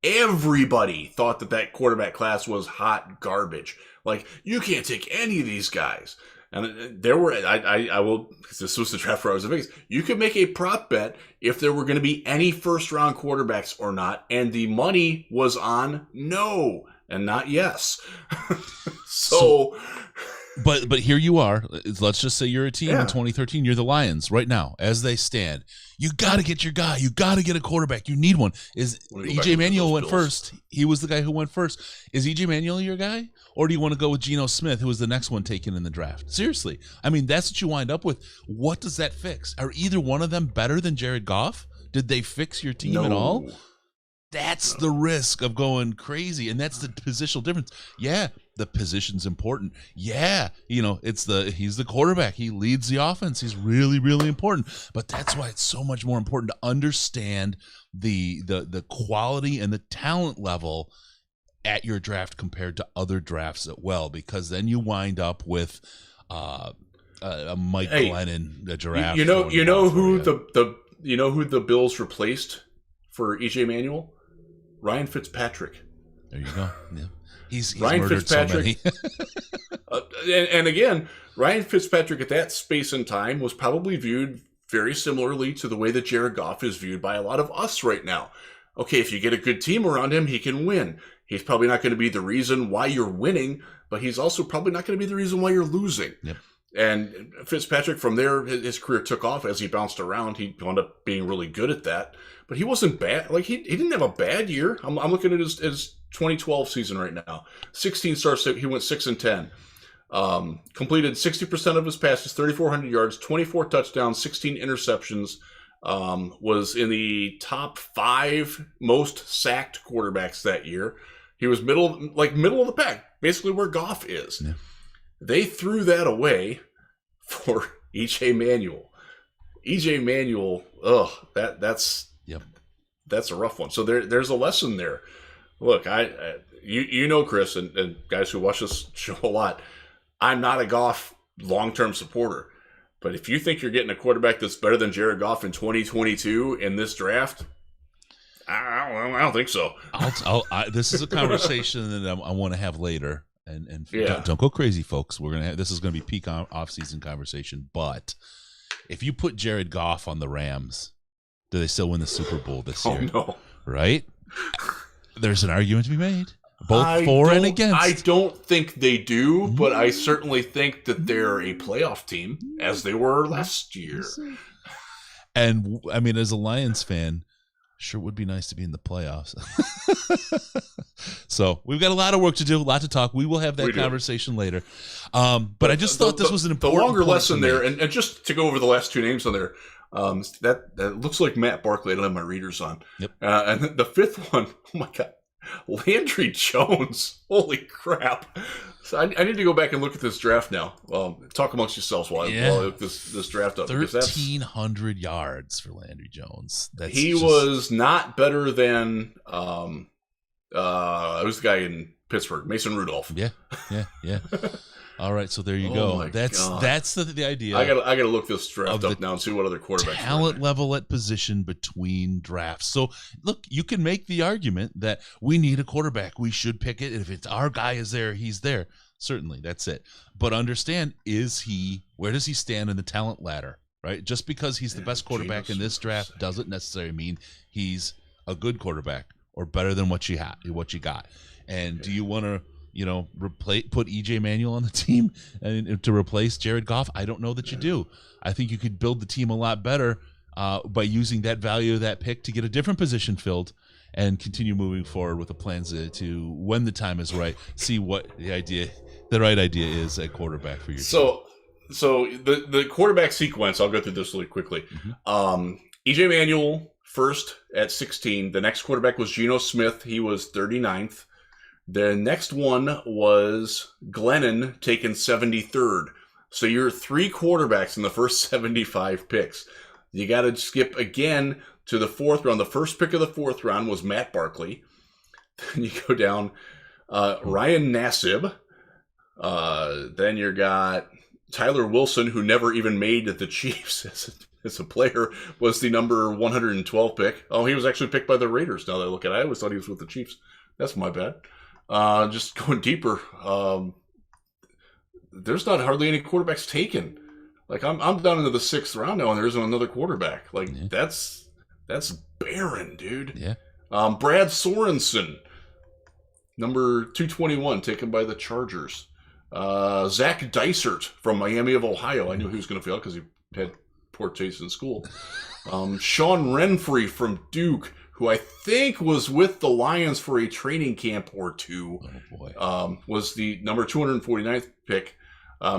Everybody thought that quarterback class was hot garbage. Like, you can't take any of these guys. And there were, I will, because this was the draft where I was in Vegas, you could make a prop bet if there were going to be any first-round quarterbacks or not, and the money was on no and not yes. So But here you are. Let's just say you're a team in 2013. You're the Lions right now, as they stand. You got to get your guy. You got to get a quarterback. You need one. E.J. Manuel went first. He was the guy who went first. Is E.J. Manuel your guy? Or do you want to go with Geno Smith, who was the next one taken in the draft? Seriously. I mean, that's what you wind up with. What does that fix? Are either one of them better than Jared Goff? Did they fix your team at all? That's the risk of going crazy, and that's the positional difference. Yeah, the position's important. Yeah, he's the quarterback. He leads the offense. He's really, really important. But that's why it's so much more important to understand the quality and the talent level at your draft compared to other drafts as well, because then you wind up with a Mike Glennon, a giraffe. You know who the Bills replaced for E.J. Manuel? Ryan Fitzpatrick. There you go. Yeah. He's Ryan murdered Fitzpatrick. So many. and again, Ryan Fitzpatrick at that space and time was probably viewed very similarly to the way that Jared Goff is viewed by a lot of us right now. Okay, if you get a good team around him, he can win. He's probably not going to be the reason why you're winning, but he's also probably not going to be the reason why you're losing. Yep. And Fitzpatrick, from there, his career took off as he bounced around. He wound up being really good at that. But he wasn't bad. Like, he didn't have a bad year. I'm looking at his 2012 season right now. 16 starts, he went 6-10. Completed 60% of his passes, 3,400 yards, 24 touchdowns, 16 interceptions. Was in the top 5 most sacked quarterbacks that year. He was middle of the pack, basically where Goff is. Yeah. They threw that away for E.J. Manuel. E.J. Manuel, that's a rough one. So there's a lesson there. Look, you know, Chris, and guys who watch this show a lot, I'm not a Goff long-term supporter. But if you think you're getting a quarterback that's better than Jared Goff in 2022 in this draft, I don't think so. This is a conversation that I want to have later. And don't go crazy, folks. This is going to be peak off-season conversation. But if you put Jared Goff on the Rams, do they still win the Super Bowl this year? Oh, no. Right? There's an argument to be made, both for and against. I don't think they do, but I certainly think that they're a playoff team, as they were last year. And, I mean, as a Lions fan, sure would be nice to be in the playoffs. So we've got a lot of work to do, a lot to talk. We will have that conversation later. But I just thought this was an important the longer lesson there, and just to go over the last 2 names on there, that looks like Matt Barkley. I don't have my readers on. Yep. And the 5th one, oh my God, Landry Jones. Holy crap. So I need to go back and look at this draft now. Talk amongst yourselves while I look this draft up. 1,300 yards for Landry Jones. He was not better than who's the guy in Pittsburgh? Mason Rudolph. Yeah. All right, so there you go. That's the idea. I gotta look this draft up now and see what other quarterbacks. Talent level at position between drafts. So look, you can make the argument that we need a quarterback. We should pick it. If it's our guy is there, he's there. Certainly, that's it. But understand, where does he stand in the talent ladder? Right? Just because he's the best quarterback in this draft doesn't necessarily mean he's a good quarterback or better than what you got. And do you want to put E.J. Manuel on the team and to replace Jared Goff? I don't know that you do. I think you could build the team a lot better by using that value of that pick to get a different position filled and continue moving forward with the plans to when the time is right, see what the right idea is at quarterback for your team. So the quarterback sequence, I'll go through this really quickly. Mm-hmm. E.J. Manuel first at 16. The next quarterback was Geno Smith. He was 39th. The next one was Glennon, taken 73rd. So you're 3 quarterbacks in the first 75 picks. You got to skip again to the 4th round. The first pick of the 4th round was Matt Barkley. Then you go down Ryan Nassib. Then you got Tyler Wilson, who never even made the Chiefs as a player, was the number 112 pick. Oh, he was actually picked by the Raiders. Now that I look at it, I always thought he was with the Chiefs. That's my bad. Just going deeper, there's not hardly any quarterbacks taken. Like I'm down into the 6th round now, and there isn't another quarterback. Like that's barren, dude. Yeah. Brad Sorensen, number 221, taken by the Chargers. Zach Dysert from Miami of Ohio. I knew he was going to fail because he had poor taste in school. Sean Renfrey from Duke, who I think was with the Lions for a training camp or 2, was the number 249th pick.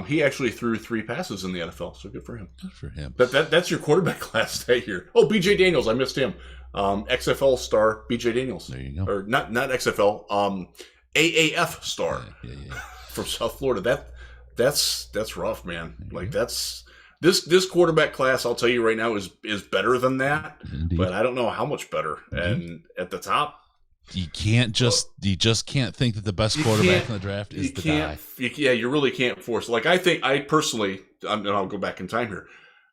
He actually threw 3 passes in the NFL, so good for him. Good for him. That's your quarterback class that year. Oh, B.J. Daniels, I missed him. XFL star B.J. Daniels. There you go. Or not XFL, AAF star from South Florida. That's rough, man. Like that's... This quarterback class, I'll tell you right now, is better than that. Indeed. But I don't know how much better. Mm-hmm. And at the top, you just can't think that the best quarterback in the draft is the guy. You really can't force. Like I personally, and I'll go back in time here.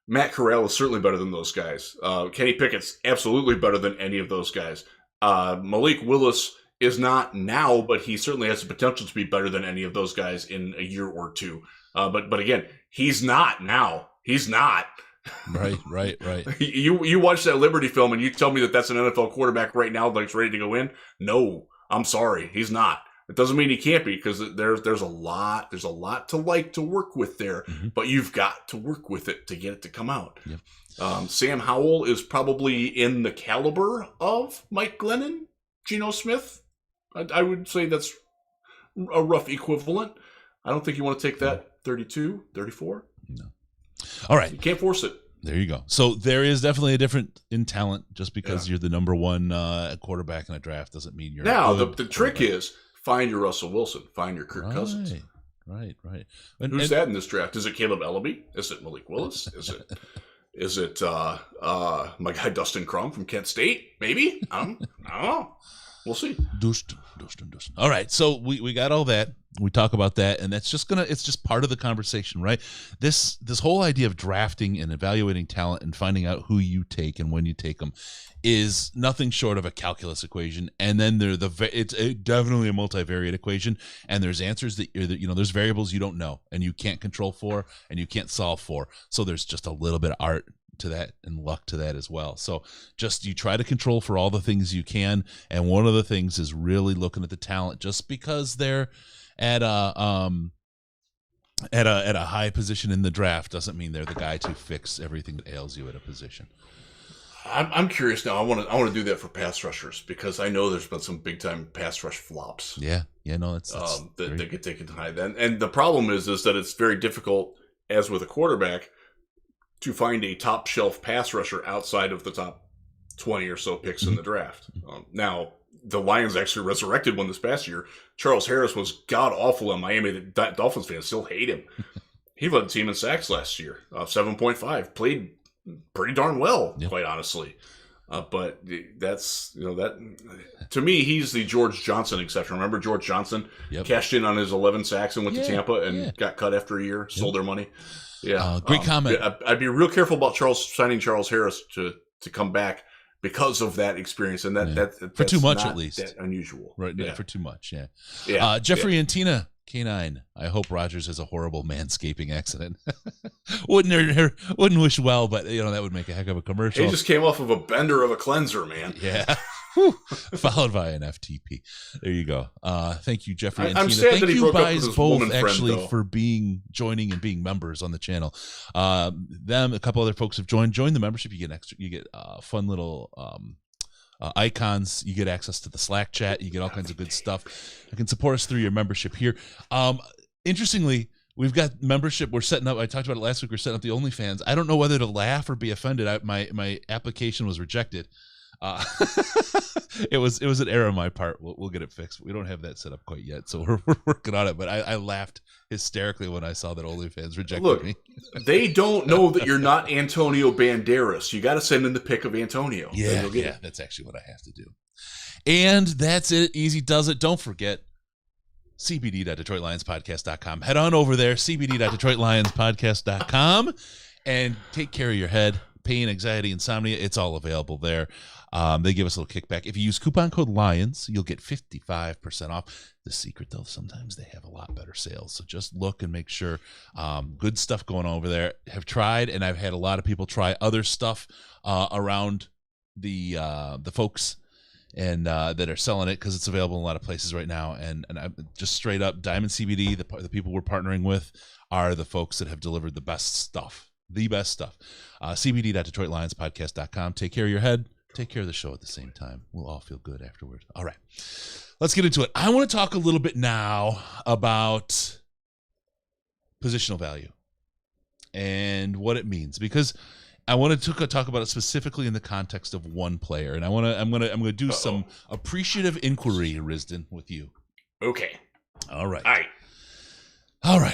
Matt Corral is certainly better than those guys. Kenny Pickett's absolutely better than any of those guys. Malik Willis is not now, but he certainly has the potential to be better than any of those guys in a year or 2. But again, he's not now. He's not. Right. You watch that Liberty film and you tell me that that's an NFL quarterback right now that's ready to go in? No, I'm sorry. He's not. It doesn't mean he can't be, because there's a lot to like to work with there, but you've got to work with it to get it to come out. Yep. Sam Howell is probably in the caliber of Mike Glennon, Geno Smith. I would say that's a rough equivalent. I don't think you want to take that 32, 34. No. All right. You can't force it. There you go. So there is definitely a difference in talent. Just because you're the number one quarterback in a draft doesn't mean you're now. The trick is find your Russell Wilson, find your Kirk Cousins. Right. Who's that in this draft? Is it Caleb Ellaby? Is it Malik Willis? Is it my guy Dustin Crum from Kent State? Maybe. I don't know. We'll see. Dustin. All right, so we got all that. We talk about that, and it's just part of the conversation, right? This whole idea of drafting and evaluating talent and finding out who you take and when you take them is nothing short of a calculus equation. And then it's definitely a multivariate equation, and there's answers that there's variables you don't know and you can't control for and you can't solve for. So there's just a little bit of art to that and luck to that as well. So just you try to control for all the things you can, and one of the things is really looking at the talent. Just because they're at a high position in the draft doesn't mean they're the guy to fix everything that ails you at a position. I'm curious now. I want to do that for pass rushers, because I know there's been some big time pass rush flops. Yeah, no, it's that get taken high. Then, and the problem is that it's very difficult, as with a quarterback, to find a top shelf pass rusher outside of the top 20 or so picks in the draft. Now, the Lions actually resurrected one this past year. Charles Harris was god awful in Miami. The Dolphins fans still hate him. He led the team in sacks last year, 7.5. Played pretty darn well, quite honestly. But that's, that to me, he's the George Johnson exception. Remember George Johnson cashed in on his 11 sacks and went to Tampa and got cut after a year, sold their money. Yeah, great comment. I'd be real careful about signing Charles Harris to come back because of that experience, and that's for too much at least. That unusual, right? Yeah. For too much, yeah. Jeffrey and Tina K9. I hope Rogers has a horrible manscaping accident. wouldn't wish well, but that would make a heck of a commercial. He just came off of a bender of a cleanser, man. Yeah. Followed by an FTP. There you go. Thank you, Jeffrey and Tina. Sad Thank that he you broke up guys with his both woman actually friend, for joining and being members on the channel. Them, a couple other folks have joined. Join the membership. You get fun little icons. You get access to the Slack chat. You get all kinds of good stuff. You can support us through your membership here. Interestingly, we've got membership. We're setting up. I talked about it last week. We're setting up the OnlyFans. I don't know whether to laugh or be offended. My application was rejected. It was an error on my part. We'll get it fixed. We don't have that set up quite yet, so we're working on it. But I laughed hysterically when I saw that OnlyFans rejected me. They don't know that you're not Antonio Banderas. You got to send in the pic of Antonio. Yeah, that's actually what I have to do. And that's it. Easy does it. Don't forget cbd.detroitlionspodcast.com. Head on over there, cbd.detroitlionspodcast.com, and take care of your head. Pain, anxiety, insomnia, it's all available there. They give us a little kickback. If you use coupon code LIONS, you'll get 55% off. The secret, though, sometimes they have a lot better sales. So just look and make sure. Good stuff going on over there. Have tried, and I've had a lot of people try other stuff around the folks and that are selling it, because it's available in a lot of places right now. And I'm just straight up, Diamond CBD, the people we're partnering with are the folks that have delivered the best stuff. The best stuff. cbd.detroitlionspodcast.com. Take care of your head. Take care of the show at the same time. We'll all feel good afterward. All right. Let's get into it. I want to talk a little bit now about positional value and what it means, because I want to talk about it specifically in the context of one player, and I'm gonna do some appreciative inquiry, Risdon, with you. Okay. All right,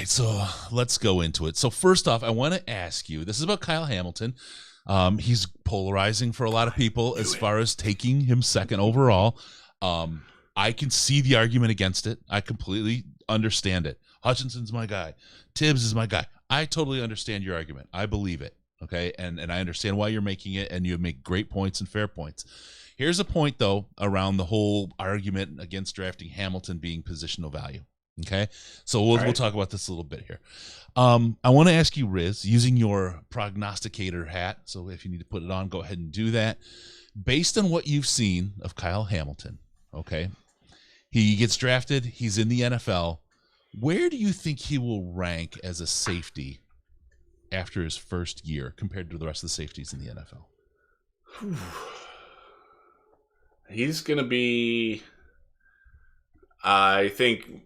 so let's go into it. So first off, I want to ask you, this is about Kyle Hamilton. He's polarizing for a lot of people as far as taking him second overall. I can see the argument against it. I completely understand it. Hutchinson's my guy. Tibbs is my guy. I totally understand your argument. I believe it, okay? And I understand why you're making it, and you make great points and fair points. Here's a point, though, around the whole argument against drafting Hamilton being positional value. Okay, so we'll talk about this a little bit here. I want to ask you, Riz, using your prognosticator hat, so if you need to put it on, go ahead and do that. Based on what you've seen of Kyle Hamilton, okay, He gets drafted. He's in the NFL. Where do you think he will rank as a safety after his first year compared to the rest of the safeties in the NFL? He's going to be, I think,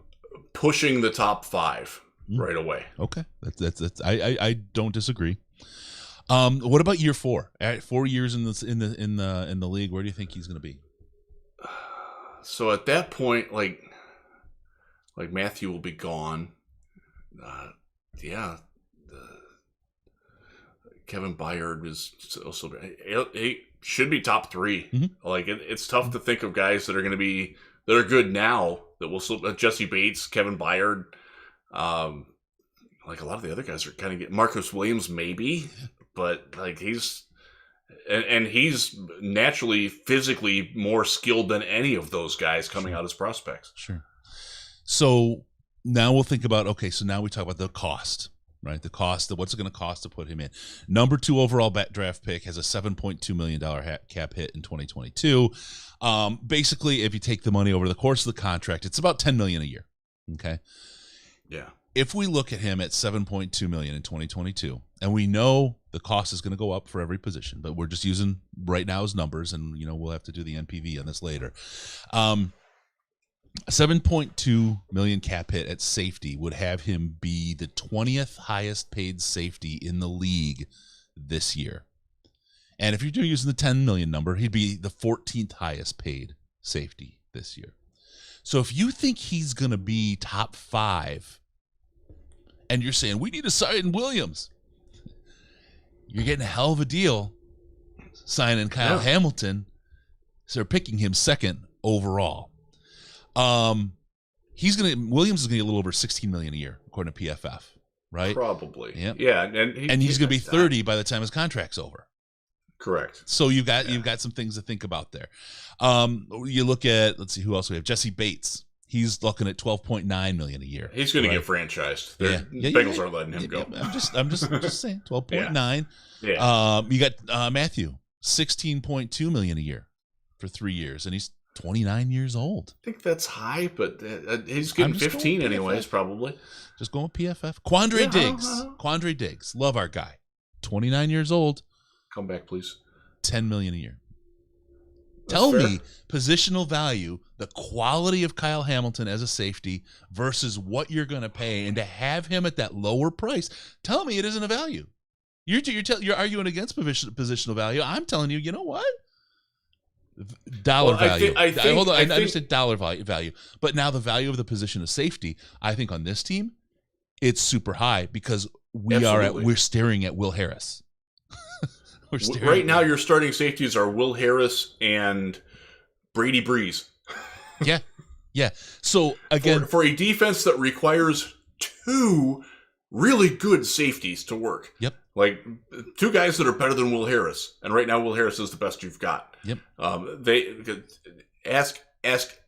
pushing the top 5 right away. Okay, that's I don't disagree. What about year 4? At 4 years in the league, where do you think he's going to be? So at that point, like Matthew will be gone. Kevin Byard is also he should be top 3. Mm-hmm. Like it's tough to think of guys that are good now that will still Jesse Bates, Kevin Byard. Like a lot of the other guys are kind of getting Marcus Williams maybe, but like he's naturally physically more skilled than any of those guys coming out as prospects. Sure. So now we'll think about, so now we talk about the cost, right? The cost of what's it going to cost to put him in. Number 2 overall draft pick has a $7.2 million cap hit in 2022. Basically, if you take the money over the course of the contract, it's about $10 million a year. Okay. Yeah. If we look at him at $7.2 million in 2022, and we know the cost is going to go up for every position, but we're just using right now as numbers, and we'll have to do the NPV on this later. $7.2 million cap hit at safety would have him be the 20th highest paid safety in the league this year. And if you're using the 10 million number, he'd be the 14th highest paid safety this year. So if you think he's going to be top 5, and you're saying we need to sign Williams, you're getting a hell of a deal signing Kyle Hamilton. So they're picking him 2nd overall. Williams is gonna get a little over $16 million a year according to PFF, right? Probably. Yep. Yeah, and he's gonna be 30 by the time his contract's over. Correct. So you've got some things to think about there. You look at, let's see who else we have. Jesse Bates. He's looking at $12.9 million a year. He's going to get franchised. Bengals aren't letting him go. I'm just saying 12.9. Yeah. You got Matthew, $16.2 million a year for 3 years, and he's 29 years old. I think that's high, but he's getting 15 anyways, probably. Just going with PFF. Quandre Diggs. Love our guy. 29 years old. Come back, please. $10 million a year. That's Tell fair. me positional value, the quality of Kyle Hamilton as a safety versus what you're going to pay, and to have him at that lower price. Tell me it isn't a value. You're arguing against positional value. I'm telling you, you know what? Dollar value. I understand dollar value, but now the value of the position of safety, I think on this team, it's super high because we're staring at Will Harris. Right now, your starting safeties are Will Harris and Brady Breeze. Yeah. So again, for a defense that requires 2 really good safeties to work. Yep. Like 2 guys that are better than Will Harris, and right now Will Harris is the best you've got. Yep. They ask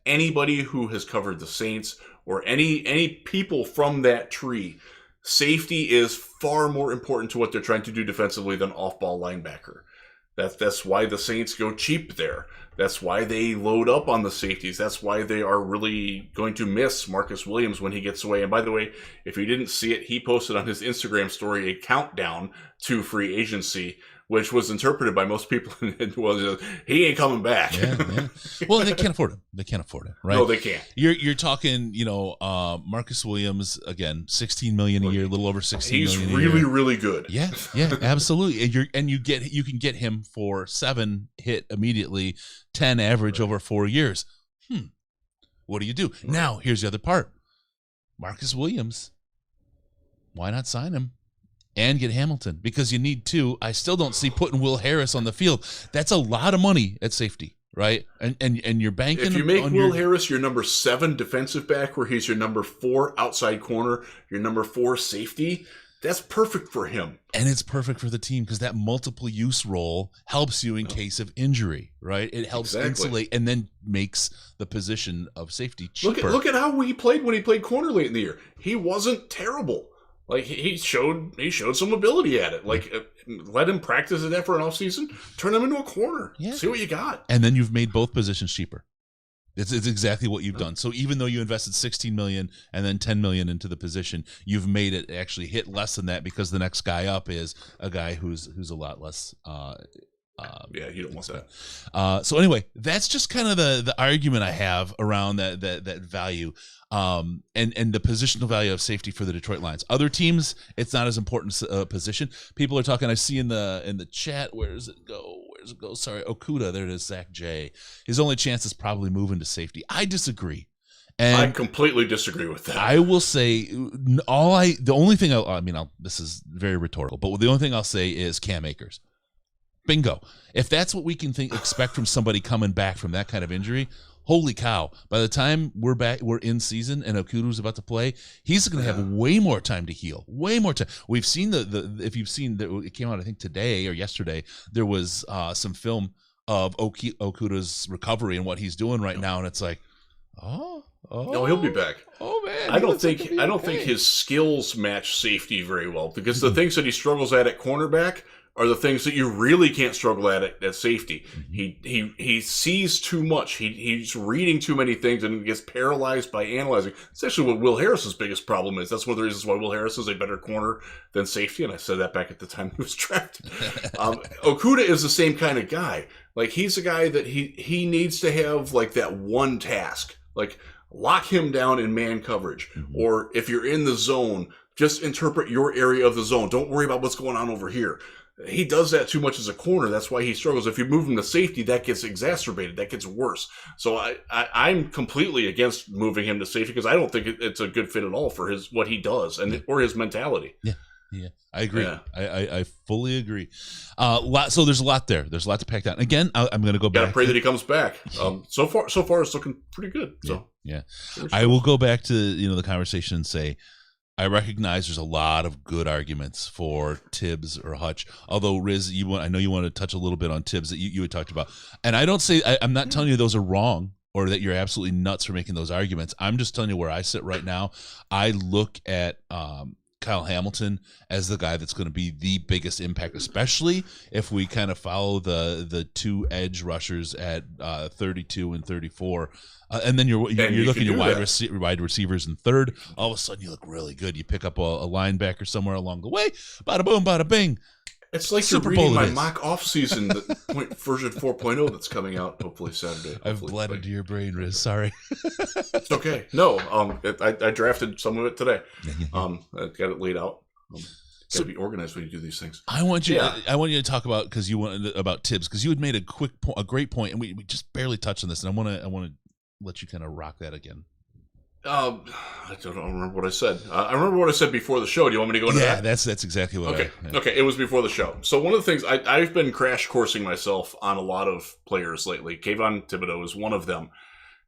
anybody who has covered the Saints or any people from that tree. Safety is far more important to what they're trying to do defensively than off-ball linebacker. That's why the Saints go cheap there. That's why they load up on the safeties. That's why they are really going to miss Marcus Williams when he gets away. And by the way, if you didn't see it, he posted on his Instagram story a countdown to free agency, which was interpreted by most people well, he ain't coming back. Yeah. Well, they can't afford him. Right? No, they can't. You're talking, Marcus Williams again, $16 million a year, a little over $16 million. He's really, really good. Yeah, absolutely. And you can get him for 7 hit immediately, 10 average over 4 years. What do you do? Now, here's the other part. Marcus Williams, why not sign him? And get Hamilton, because you need 2. I still don't see putting Will Harris on the field. That's a lot of money at safety, right? And you're banking. If you make Will Harris your number 7 defensive back, where he's your number 4 outside corner, your number 4 safety, that's perfect for him. And it's perfect for the team because that multiple use role helps you in case of injury, right? It helps insulate and then makes the position of safety cheaper. Look at how he played when he played corner late in the year. He wasn't terrible. Like he showed some ability at it. Like let him practice at that for an offseason. Turn him into a corner. Yeah. See what you got. And then you've made both positions cheaper. It's exactly what you've done. So even though you invested $16 million and then $10 million into the position, you've made it actually hit less than that because the next guy up is a guy who's a lot less. Yeah, you don't want that. So anyway, that's just kind of the argument I have around that value, and the positional value of safety for the Detroit Lions. Other teams, it's not as important position. People are talking. I see in the chat. Where does it go? Sorry, Okuda. There it is. Zach J. His only chance is probably moving to safety. I disagree. And I completely disagree with that. I will say the only thing this is very rhetorical, but the only thing I'll say is Cam Akers. Bingo. If that's what we can expect from somebody coming back from that kind of injury, holy cow. By the time we're in season and Okuda's about to play, he's going to have way more time to heal. Way more time. We've seen if you've seen it came out, I think today or yesterday, there was some film of Okuda's recovery and what he's doing right now. And it's like, no, he'll be back. Oh man. I don't think his skills match safety very well, because the things that he struggles at cornerback are the things that you really can't struggle at safety. He sees too much. He's reading too many things and gets paralyzed by analyzing. It's actually what Will Harris's biggest problem is. That's one of the reasons why Will Harris is a better corner than safety, and I said that back at the time he was drafted. Okuda is the same kind of guy. Like, he's a guy that he needs to have like that one task. Like, lock him down in man coverage. Or if you're in the zone, just interpret your area of the zone. Don't worry about what's going on over here. He does that too much as a corner. That's why he struggles. If you move him to safety, that gets exacerbated. That gets worse. So I'm completely against moving him to safety, because I don't think it's a good fit at all for what he does or his mentality. Yeah, I agree. Yeah. I fully agree. So there's a lot there. There's a lot to pack down. Again, I'm going to go back. Gotta pray that he comes back. So far it's looking pretty good. So yeah. I will go back to the conversation and say, I recognize there's a lot of good arguments for Tibbs or Hutch. Although, Riz, I know you want to touch a little bit on Tibbs that you had talked about. And I don't say I'm not telling you those are wrong or that you're absolutely nuts for making those arguments. I'm just telling you where I sit right now. I look at Kyle Hamilton as the guy that's going to be the biggest impact, especially if we kind of follow the two edge rushers at 32 and 34. And then you're looking at wide receivers in third. All of a sudden, you look really good. You pick up a linebacker somewhere along the way. Bada boom, bada bing. It's like Super you're reading my mock offseason version 4.0 that's coming out hopefully Saturday. I've bled into your brain, Riz. Sorry. It's okay. No, I drafted some of it today. I got it laid out. Got to be organized when you do these things. I want you to talk about about Tibbs, because you had made a great point, and we just barely touched on this, and I want to let you kind of rock that again. I don't remember what I said. I remember what I said before the show. Do you want me to go into that? Yeah, that's exactly what Okay, it was before the show. So one of the things, I've been crash coursing myself on a lot of players lately. Kayvon Thibodeau is one of them.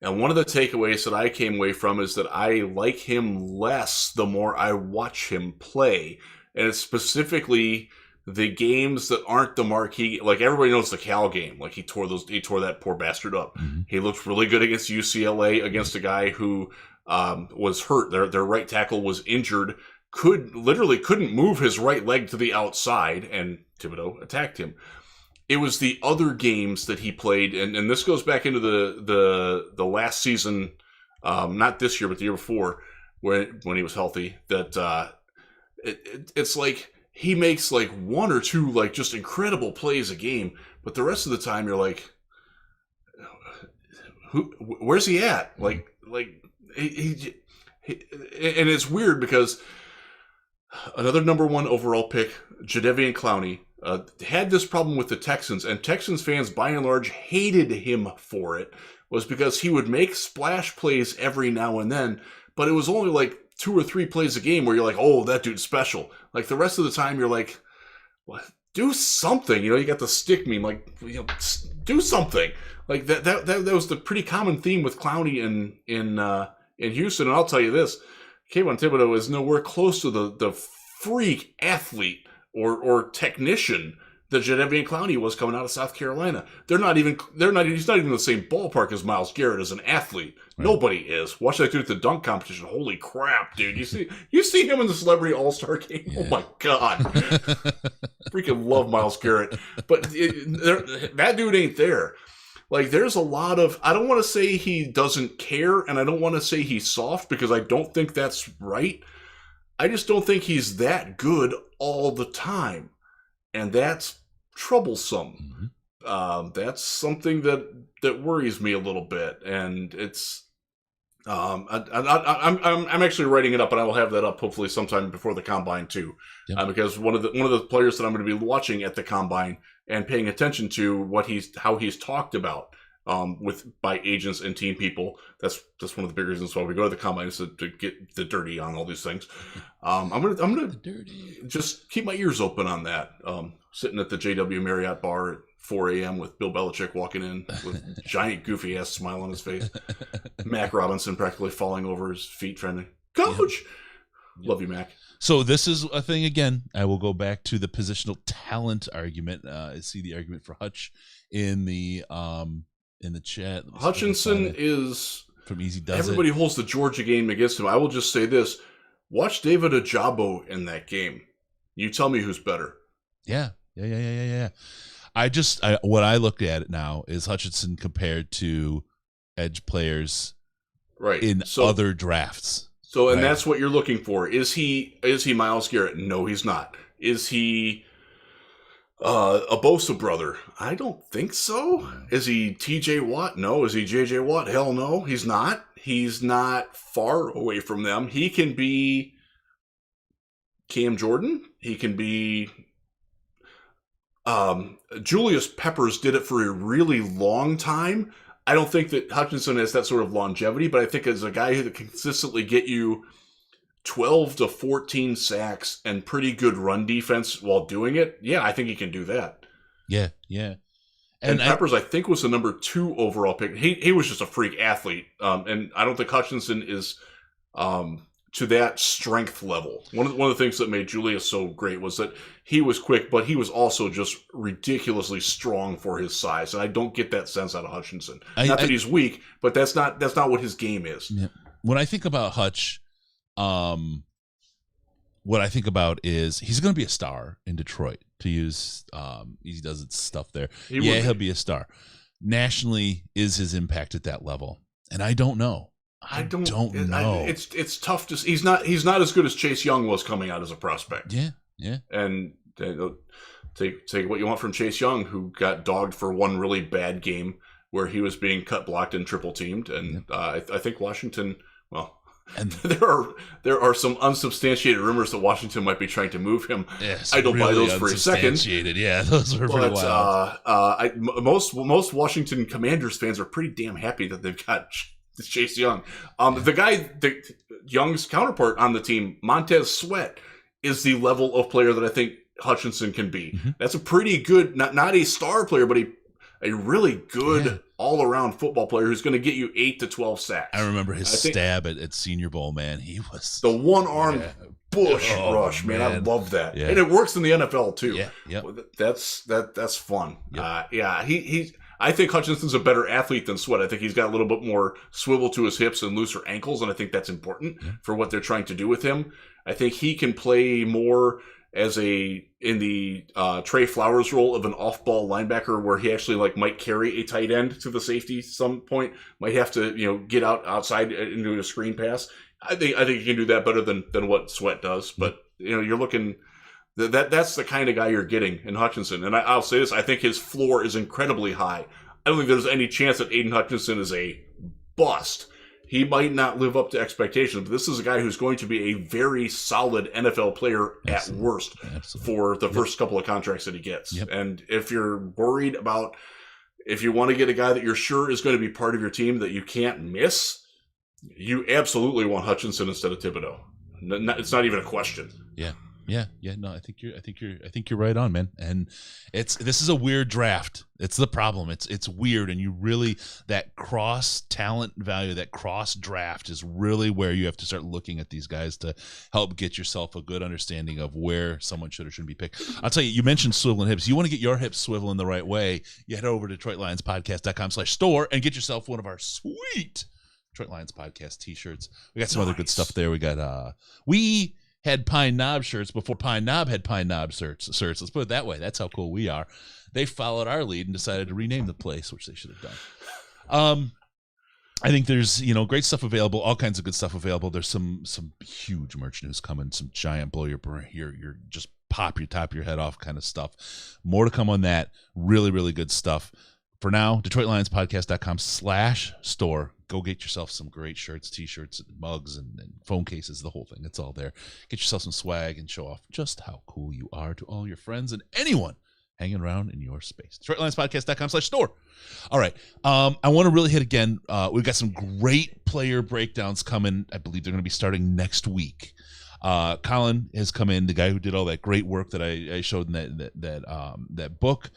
And one of the takeaways that I came away from is that I like him less the more I watch him play. And it's specifically the games that aren't the marquee. Like, everybody knows the Cal game. Like, he tore that poor bastard up. He looked really good against UCLA, against a guy who was hurt. Their right tackle was injured, couldn't move his right leg to the outside, and Thibodeau attacked him. It was the other games that he played, and this goes back into the last season, not this year, but the year before, when he was healthy, that it's like he makes like one or two like just incredible plays a game, but the rest of the time you're like, where's he at? Like he and it's weird because another number 1 overall pick, Jadeveon Clowney, had this problem with the Texans, and Texans fans by and large hated him for it, was because he would make splash plays every now and then, but it was only like 2 or 3 plays a game where you're like, oh, that dude's special. Like, the rest of the time you're like, what? Do something. You got the stick meme, like, do something. Like that was the pretty common theme with Clowney in Houston. And I'll tell you this, Kayvon Thibodeau is nowhere close to the freak athlete or technician that Jadeveon Clowney was coming out of South Carolina. He's not even in the same ballpark as Myles Garrett as an athlete. Right. Nobody is. Watch that dude at the dunk competition. Holy crap, dude. You see him in the Celebrity All-Star game? Yeah. Oh my God. Freaking love Myles Garrett. But that dude ain't there. Like, there's a lot of, I don't want to say he doesn't care, and I don't want to say he's soft, because I don't think that's right. I just don't think he's that good all the time. And that's troublesome. That's something that worries me a little bit. And it's, I'm actually writing it up, and I will have that up hopefully sometime before the combine too. Yep. Because one of the players that I'm going to be watching at the combine and paying attention to how he's talked about by agents and team people. That's one of the big reasons why we go to the combine, is to get the dirty on all these things. I'm gonna just keep my ears open on that. Sitting at the JW Marriott bar at 4 a.m. with Bill Belichick walking in with a giant goofy ass smile on his face. Mac Robinson practically falling over his feet trying to, Coach! Yep. Love you, Mac. So this is a thing again. I will go back to the positional talent argument. I see the argument for Hutch in the chat. Hutchinson is from Easy Does everybody holds the Georgia game against him. I will just say this: watch David Ojabo in that game. You tell me who's better. Yeah. What I look at it now is Hutchinson compared to edge players, right, in other drafts. So, and that's what you're looking for. Is he Myles Garrett? No, he's not. Is he a Bosa brother? I don't think so. Is he TJ Watt? No. Is he JJ Watt? Hell no, he's not. He's not far away from them. He can be Cam Jordan. He can be Julius Peppers did it for a really long time. I don't think that Hutchinson has that sort of longevity, but I think as a guy who can consistently get you 12 to 14 sacks and pretty good run defense while doing it, yeah, I think he can do that. Yeah. And Peppers, I think, was the number 2 overall pick. He was just a freak athlete, and I don't think Hutchinson is to that strength level. One of the things that made Julius so great was that he was quick, but he was also just ridiculously strong for his size. And I don't get that sense out of Hutchinson. Not that he's weak, but that's not what his game is. Yeah. When I think about Hutch, what I think about is he's going to be a star in Detroit, to use Easy Does It stuff there. He'll be a star. Nationally, is his impact at that level? And I don't know. I don't know. It's tough to. He's not as good as Chase Young was coming out as a prospect. Yeah. And take what you want from Chase Young, who got dogged for one really bad game where he was being cut, blocked, and triple teamed. And I think Washington. Well, and there are some unsubstantiated rumors that Washington might be trying to move him. Yes, I don't buy those for a second. Yeah, those were pretty wild. Most Washington Commanders fans are pretty damn happy that they've got Chase Young. The Young's counterpart on the team, Montez Sweat, is the level of player that I think Hutchinson can be. Mm-hmm. That's a pretty good, not a star player, but a really good all-around football player who's going to get you 8 to 12 sacks. I remember his stab at Senior Bowl, man. He was the one-armed bush rush, man. I love that, and it works in the NFL too. Yeah, that's fun. Yep. I think Hutchinson's a better athlete than Sweat. I think he's got a little bit more swivel to his hips and looser ankles, and I think that's important for what they're trying to do with him. I think he can play more as in the Trey Flowers role of an off-ball linebacker, where he actually might carry a tight end to the safety some point, might have to get outside into a screen pass. I think he can do that better than what Sweat does. But you're looking. That's the kind of guy you're getting in Hutchinson. And I'll say this, I think his floor is incredibly high. I don't think there's any chance that Aiden Hutchinson is a bust. He might not live up to expectations, but this is a guy who's going to be a very solid NFL player at worst for the first couple of contracts that he gets. Yep. And if you're worried about, if you want to get a guy that you're sure is going to be part of your team that you can't miss, you absolutely want Hutchinson instead of Thibodeau. It's not even a question. Yeah. No, I think you're right on, man. And this is a weird draft. It's the problem. It's weird, and you really, that cross talent value, that cross draft is really where you have to start looking at these guys to help get yourself a good understanding of where someone should or shouldn't be picked. I'll tell you, you mentioned swiveling hips. You want to get your hips swiveling the right way, you head over to DetroitLionsPodcast.com/store and get yourself one of our sweet Detroit Lions Podcast t-shirts. We got some other good stuff there. We got had Pine Knob shirts before Pine Knob had Pine Knob shirts. Let's put it that way. That's how cool we are. They followed our lead and decided to rename the place, which they should have done. I think there's, great stuff available, all kinds of good stuff available. There's some huge merch news coming, some giant blow your just pop your top of your head off kind of stuff. More to come on that. Really, really good stuff. For now, DetroitLionsPodcast.com/store. Go get yourself some great shirts, t-shirts, and mugs, and phone cases, the whole thing. It's all there. Get yourself some swag and show off just how cool you are to all your friends and anyone hanging around in your space. DetroitLionsPodcast.com/store. All right. I want to really hit again. We've got some great player breakdowns coming. I believe they're going to be starting next week. Colin has come in, the guy who did all that great work that I showed in that book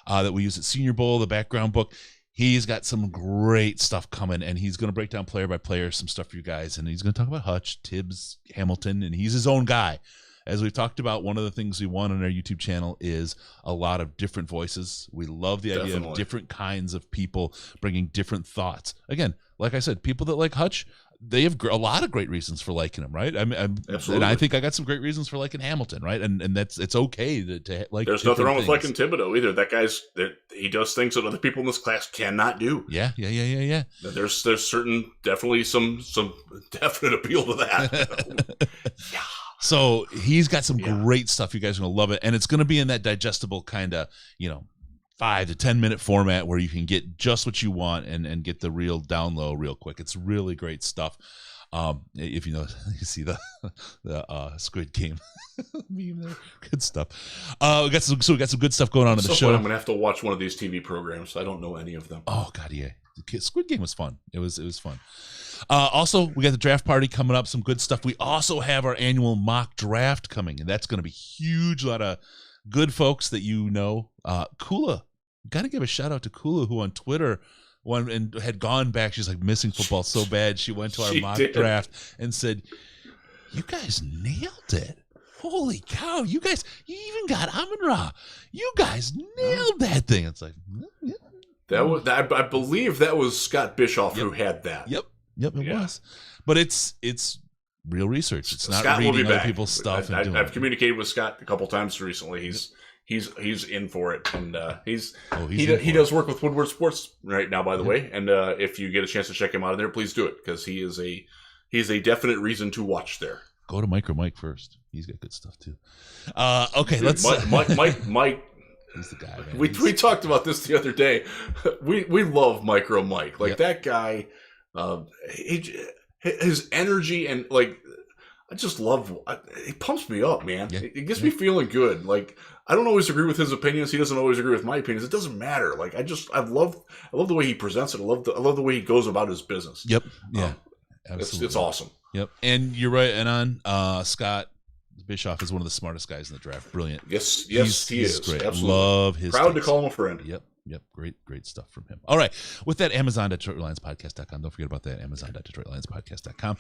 that we used at Senior Bowl, the background book. He's got some great stuff coming, and he's going to break down player by player some stuff for you guys, and he's going to talk about Hutch, Tibbs, Hamilton, and he's his own guy. As we've talked about, one of the things we want on our YouTube channel is a lot of different voices. We love the idea of different kinds of people bringing different thoughts. Again, like I said, people that like Hutch, they have a lot of great reasons for liking him, right? Absolutely. And I think I got some great reasons for liking Hamilton, right? And it's okay to like. There's nothing wrong with liking Thibodeau either. That he does things that other people in this class cannot do. Yeah. There's definitely some definite appeal to that. Yeah. So he's got some great stuff. You guys are going to love it. And it's going to be in that digestible kind of, 5 to 10 minute format where you can get just what you want and get the real down low real quick. It's really great stuff. If you see the Squid Game meme there. Good stuff. We got some good stuff going on in the show. I'm going to have to watch one of these TV programs. I don't know any of them. Oh God, yeah. Squid Game was fun. It was fun. Also, we got the draft party coming up. Some good stuff. We also have our annual mock draft coming, and that's going to be huge. A lot of good folks that Kula. Got to give a shout out to Kula, who on Twitter had gone back. She's like missing football so bad. She went to our mock draft and said, "You guys nailed it. Holy cow! You even got Amon-Ra. You guys nailed that thing." It's like, yeah. I believe that was Scott Bischoff who had that. Yep, it was. But it's real research. It's not Scott reading other people's stuff. I've communicated with Scott a couple times recently. He's in for it, and he does work with Woodward Sports right now, by the way. And if you get a chance to check him out in there, please do it, because he is a definite reason to watch there. Go to Micro Mike first. He's got good stuff too. Okay, dude, let's. Mike. He's the guy, man. We talked about this the other day. We love Micro Mike. That guy, his energy and I just love. It pumps me up, man. Yeah. It gets me feeling good. I don't always agree with his opinions. He doesn't always agree with my opinions. It doesn't matter. I love the way he presents it. I love the way he goes about his business. Yep. Yeah. Absolutely. It's awesome. Yep. And you're right. And Scott Bischoff is one of the smartest guys in the draft. Brilliant. Yes, he is. Great. Absolutely. Love his. Proud to call him a friend. Yep. Great stuff from him. All right. With that, Amazon.DetroitLionsPodcast.com. Don't forget about that. Amazon.DetroitLionsPodcast.com.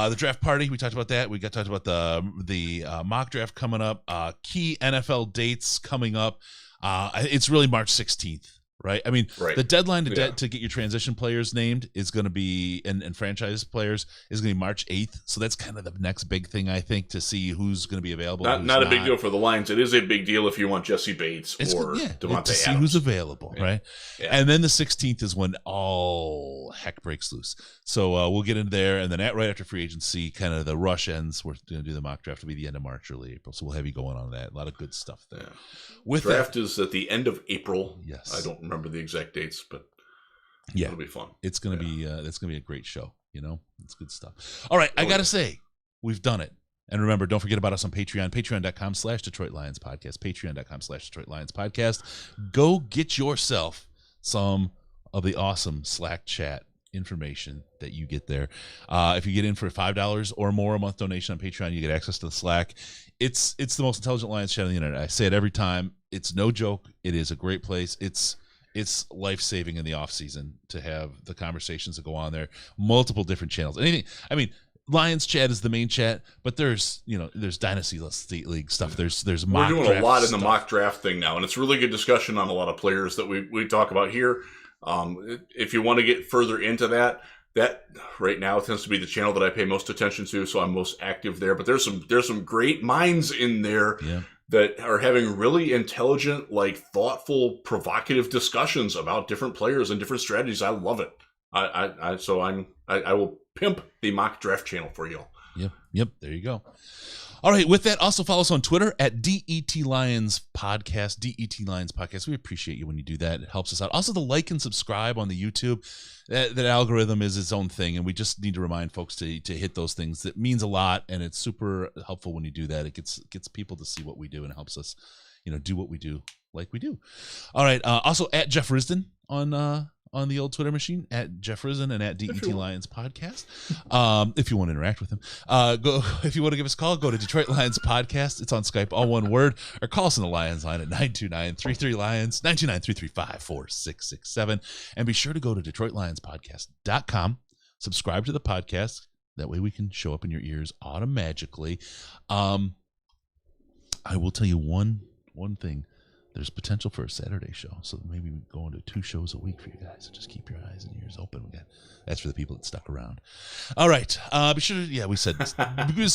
The draft party, we talked about that. We talked about the mock draft coming up. Key NFL dates coming up. It's really March 16th. Right. I mean, the deadline to get your transition players named is going to be and franchise players is going to be March 8th. So that's kind of the next big thing, I think, to see who's going to be available. Not a big deal for the Lions. It is a big deal if you want Jesse Bates or Devontae to see Adams. who's available, right? Yeah. And then the 16th is when all heck breaks loose. So we'll get in there, and then right after free agency, kind of the rush ends. We're going to do the mock draft. It'll be the end of March, early April. So we'll have you going on that. A lot of good stuff there. Yeah. Draft is at the end of April. Yes. I don't remember the exact dates, but it'll be fun. It's gonna be a great show. It's good stuff. All right, I gotta say, we've done it. And remember, don't forget about us on Patreon, patreon.com/Detroit Lions Podcast, patreon.com/Detroit Lions Podcast. Go get yourself some of the awesome Slack chat information that you get there. If you get in for $5 or more a month donation on Patreon, you get access to the Slack. It's the most intelligent Lions chat on the internet. I say it every time. It's no joke. It is a great place. It's life-saving in the off-season to have the conversations that go on there. Multiple different channels. Lions chat is the main chat, but there's Dynasty League stuff. There's mock draft. We're doing a lot in the mock draft thing now, and it's really good discussion on a lot of players that we talk about here. If you want to get further into that, that right now tends to be the channel that I pay most attention to, so I'm most active there. But there's some great minds in there that are having really intelligent, like thoughtful, provocative discussions about different players and different strategies. I love it. I will pimp the mock draft channel for you. Yep. There you go. All right. With that, also follow us on Twitter at DET Lions Podcast. DET Lions Podcast. We appreciate you when you do that. It helps us out. Also, the like and subscribe on the YouTube. That algorithm is its own thing, and we just need to remind folks to hit those things. It means a lot, and it's super helpful when you do that. It gets people to see what we do and helps us, do what we do like we do. All right. Also at Jeff Risdon on the old Twitter machine, at Jeff Risdon and at DET Lions Podcast. If you want to interact with him, if you want to give us a call, go to Detroit Lions Podcast. It's on Skype, all one word, or call us on the Lions line at 929-33-LIONS, 929-335-4667. And be sure to go to DetroitLionsPodcast.com, subscribe to the podcast. That way we can show up in your ears automatically. I will tell you one thing. There's potential for a Saturday show, so maybe we go into 2 shows a week for you guys. So just keep your eyes and ears open. That's for the people that stuck around. All right. Be sure to, we said, just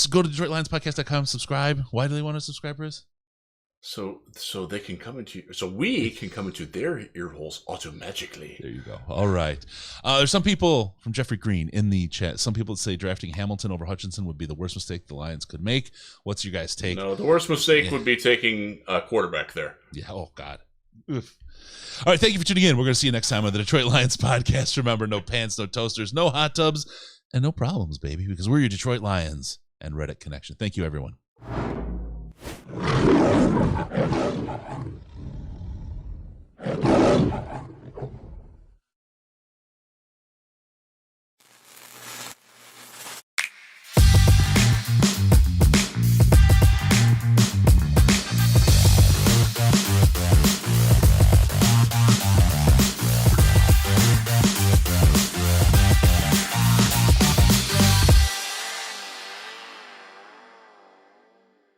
go to DetroitLionsPodcast.com, subscribe. Why do they want to subscribe, Riz? So they can come we can come into their ear holes automatically. There you go. All right. There's some people from Jeffrey Green in the chat. Some people that say drafting Hamilton over Hutchinson would be the worst mistake the Lions could make. What's your guys' take? No, the worst mistake would be taking a quarterback there. Yeah. Oh, God. Oof. All right. Thank you for tuning in. We're going to see you next time on the Detroit Lions Podcast. Remember, no pants, no toasters, no hot tubs, and no problems, baby, because we're your Detroit Lions and Reddit connection. Thank you, everyone.